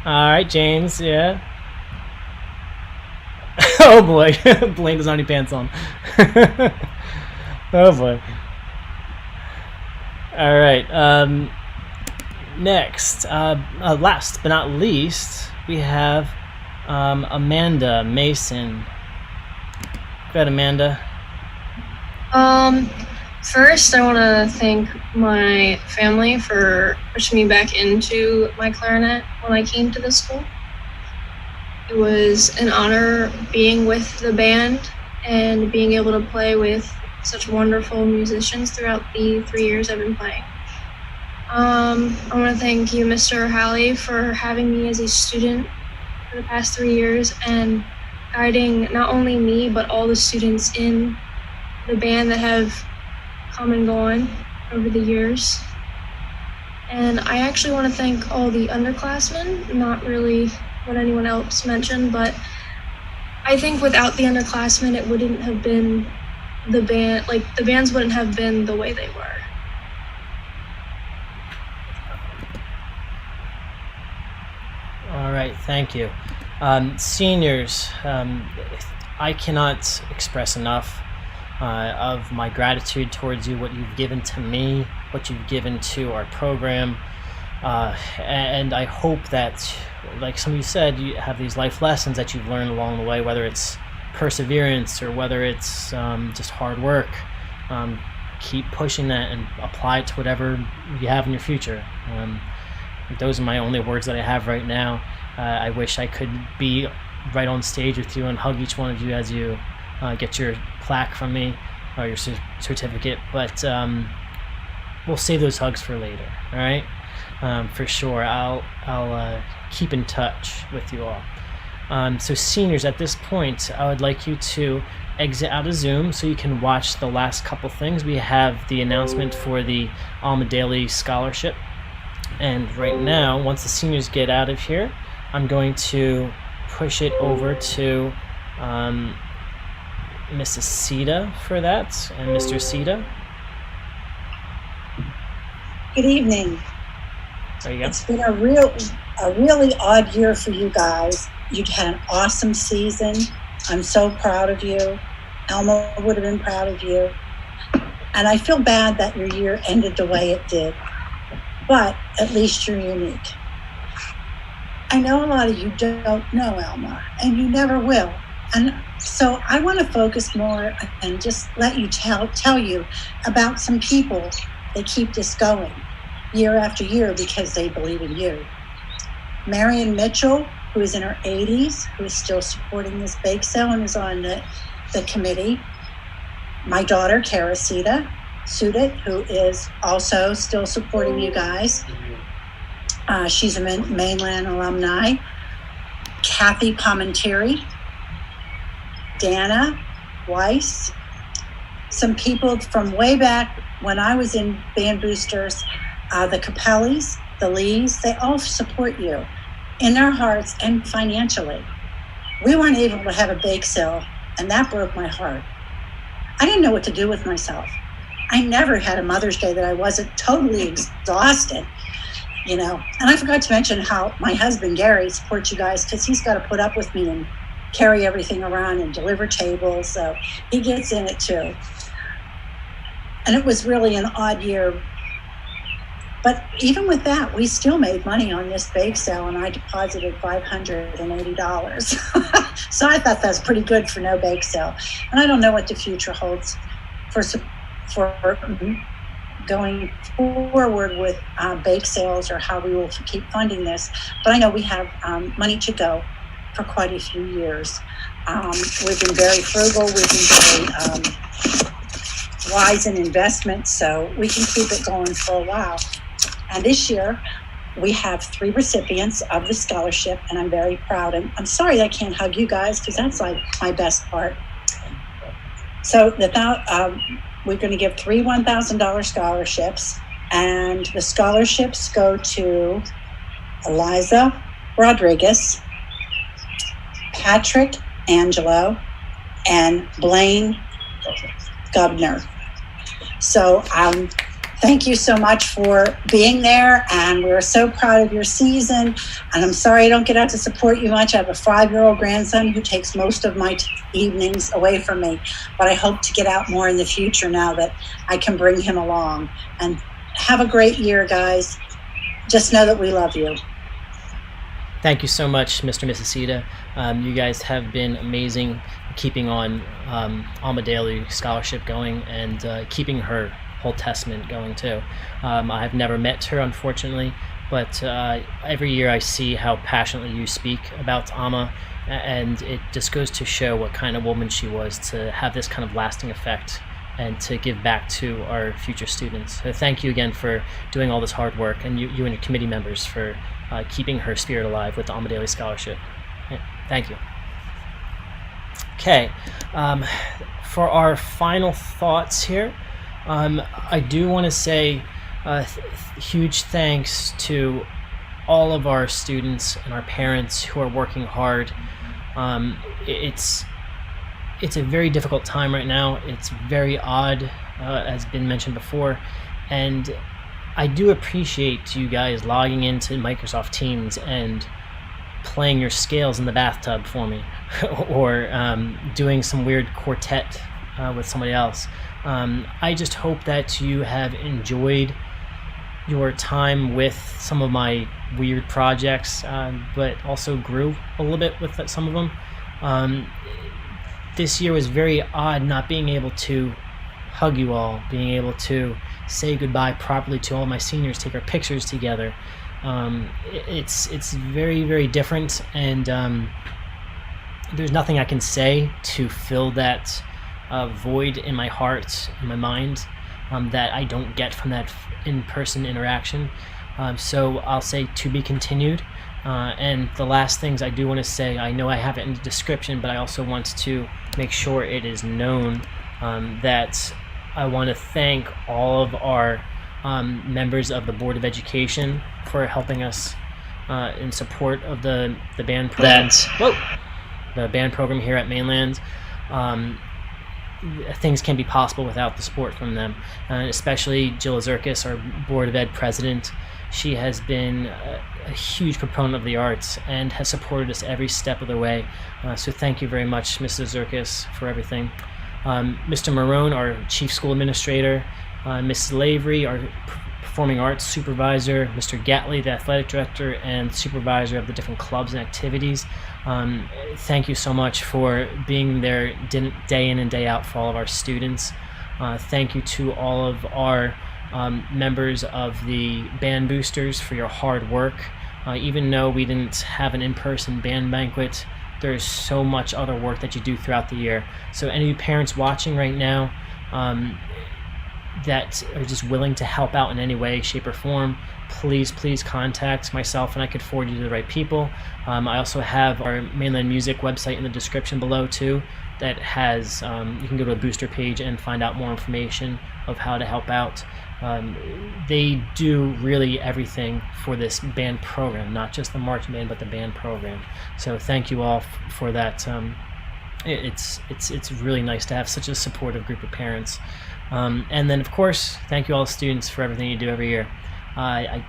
Speaker 1: All right, James, yeah. Oh boy, Blaine doesn't have any pants on. Oh boy. All right, next, last but not least, we have Amanda Mason. Go ahead, Amanda.
Speaker 16: First, I want to thank my family for pushing me back into my clarinet when I came to this school. It was an honor being with the band and being able to play with such wonderful musicians throughout the 3 years I've been playing. I want to thank you, Mr. Halley, for having me as a student for the past 3 years and guiding not only me, but all the students in the band that have come and gone over the years. And I actually want to thank all the underclassmen, not really what anyone else mentioned, but I think without the underclassmen, it wouldn't have been the band, like the bands wouldn't have been the way they were.
Speaker 1: All right, thank you. Seniors, I cannot express enough of my gratitude towards you, what you've given to me, what you've given to our program, and I hope that, like some of you said, you have these life lessons that you've learned along the way, whether it's perseverance or whether it's just hard work. Keep pushing that and apply it to whatever you have in your future. Those are my only words that I have right now. I wish I could be right on stage with you and hug each one of you as you get your plaque from me or your certificate, but we'll save those hugs for later. All right, for sure. I'll keep in touch with you all. So seniors, at this point, I would like you to exit out of Zoom so you can watch the last couple things. We have the announcement for the Alma Daily Scholarship, and right now, once the seniors get out of here, I'm going to push it over to Mrs. Sita for that, and Mr. Sita.
Speaker 2: Good evening.
Speaker 1: There you go.
Speaker 2: It's been a really odd year for you guys. You've had an awesome season. I'm so proud of you. Elmo would have been proud of you. And I feel bad that your year ended the way it did. But at least you're unique. I know a lot of you don't know Elma, and you never will. And so I want to focus more and just let you tell you about some people that keep this going year after year because they believe in you. Marion Mitchell who is in her 80s, who is still supporting this bake sale and is on the committee. My daughter, Kara Sudit, who is also still supporting you guys. She's a Mainland alumni. Kathy Palmentieri, Dana Weiss, some people from way back when I was in Band Boosters, the Capellis, the Lees, they all support you in their hearts and financially. We weren't able to have a bake sale, and that broke my heart. I didn't know what to do with myself. I never had a Mother's Day that I wasn't totally exhausted, you know. And I forgot to mention how my husband, Gary, supports you guys because he's got to put up with me and carry everything around and deliver tables. So he gets in it too. And it was really an odd year. But even with that, we still made money on this bake sale, and I deposited $580. So I thought that's pretty good for no bake sale. And I don't know what the future holds for going forward with bake sales or how we will keep funding this. But I know we have money to go for quite a few years. We've been very frugal. We've been very wise in investments, so we can keep it going for a while. And this year, we have 3 recipients of the scholarship, and I'm very proud. And I'm sorry I can't hug you guys because that's like my best part. So we're going to give 3 $1,000 scholarships, and the scholarships go to Eliza Rodriguez, Patrick Angelo, and Blaine Gubner. So thank you so much for being there, and we're so proud of your season. And I'm sorry I don't get out to support you much. I have a 5-year-old grandson who takes most of my evenings away from me, but I hope to get out more in the future now that I can bring him along. And have a great year, guys. Just know that we love you.
Speaker 1: Thank you so much, Mr. and Mrs. Sita. You guys have been amazing keeping on Alma Daly Scholarship going and keeping her whole testament going too. I've never met her, unfortunately, but every year I see how passionately you speak about Alma, and it just goes to show what kind of woman she was to have this kind of lasting effect and to give back to our future students. So thank you again for doing all this hard work, and you and your committee members for keeping her spirit alive with the Alma Daly Scholarship. Thank you. Okay, for our final thoughts here, I do want to say huge thanks to all of our students and our parents who are working hard. It's a very difficult time right now. It's very odd, as been mentioned before, and I do appreciate you guys logging into Microsoft Teams and playing your scales in the bathtub for me, or doing some weird quartet with somebody else. I just hope that you have enjoyed your time with some of my weird projects, but also grew a little bit with some of them. This year was very odd not being able to hug you all, being able to say goodbye properly to all my seniors, take our pictures together. It's very, very different, and there's nothing I can say to fill that void in my heart, in my mind, that I don't get from that in-person interaction. So I'll say to be continued. And the last things I do want to say, I know I have it in the description, but I also want to make sure it is known that I want to thank all of our members of the Board of Education for helping us in support of the band program. The band program here at Mainland. Things can't be possible without the support from them, especially Jill Ojserkis, our Board of Ed president. She has been a huge proponent of the arts and has supported us every step of the way. So thank you very much, Mrs. Ojserkis, for everything. Mr. Marrone, our Chief School Administrator, Mrs. Lavery, our Performing Arts Supervisor, Mr. Gatley, the Athletic Director and Supervisor of the different clubs and activities. Thank you so much for being there day in and day out for all of our students. Thank you to all of our members of the Band Boosters for your hard work. Even though we didn't have an in-person band banquet, there's so much other work that you do throughout the year. So any parents watching right now that are just willing to help out in any way, shape, or form, please contact myself and I could forward you to the right people. I also have our Mainland Music website in the description below too, that has, you can go to a booster page and find out more information of how to help out. They do really everything for this band program, not just the marching band, but the band program. So thank you all for that. It's really nice to have such a supportive group of parents. And then of course, thank you all students for everything you do every year. I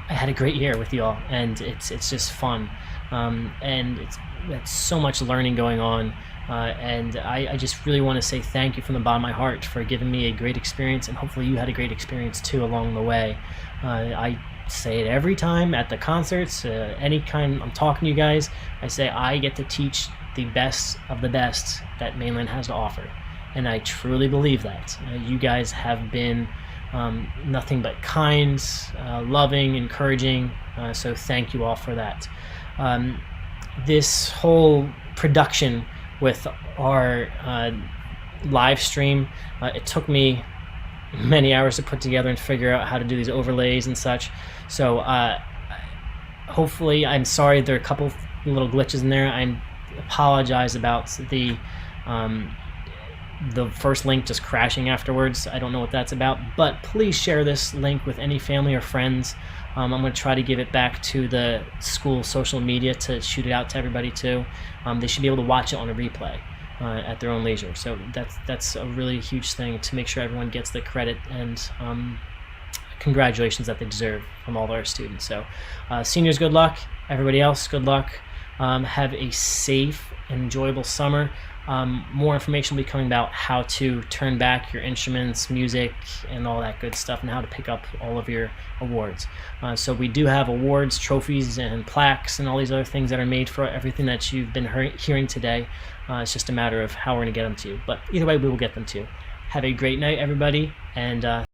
Speaker 1: had a great year with you all, and it's just fun, and it's so much learning going on, and I just really want to say thank you from the bottom of my heart for giving me a great experience, and hopefully you had a great experience too along the way. I say it every time at the concerts, any kind I'm talking to you guys, I say I get to teach the best of the best that Mainland has to offer, and I truly believe that. You guys have been nothing but kind, loving, encouraging, so thank you all for that. This whole production with our live stream, it took me many hours to put together and figure out how to do these overlays and such. So hopefully, I'm sorry there are a couple little glitches in there. I apologize about the first link just crashing afterwards. I don't know what that's about, but please share this link with any family or friends. I'm going to try to give it back to the school social media to shoot it out to everybody too. They should be able to watch it on a replay at their own leisure. So that's a really huge thing to make sure everyone gets the credit and congratulations that they deserve from all of our students. So seniors, good luck. Everybody else, good luck. Have a safe and enjoyable summer. More information will be coming about how to turn back your instruments, music, and all that good stuff, and how to pick up all of your awards. So we do have awards, trophies, and plaques, and all these other things that are made for everything that you've been hearing today. It's just a matter of how we're going to get them to you. But either way, we will get them to you. Have a great night, everybody, and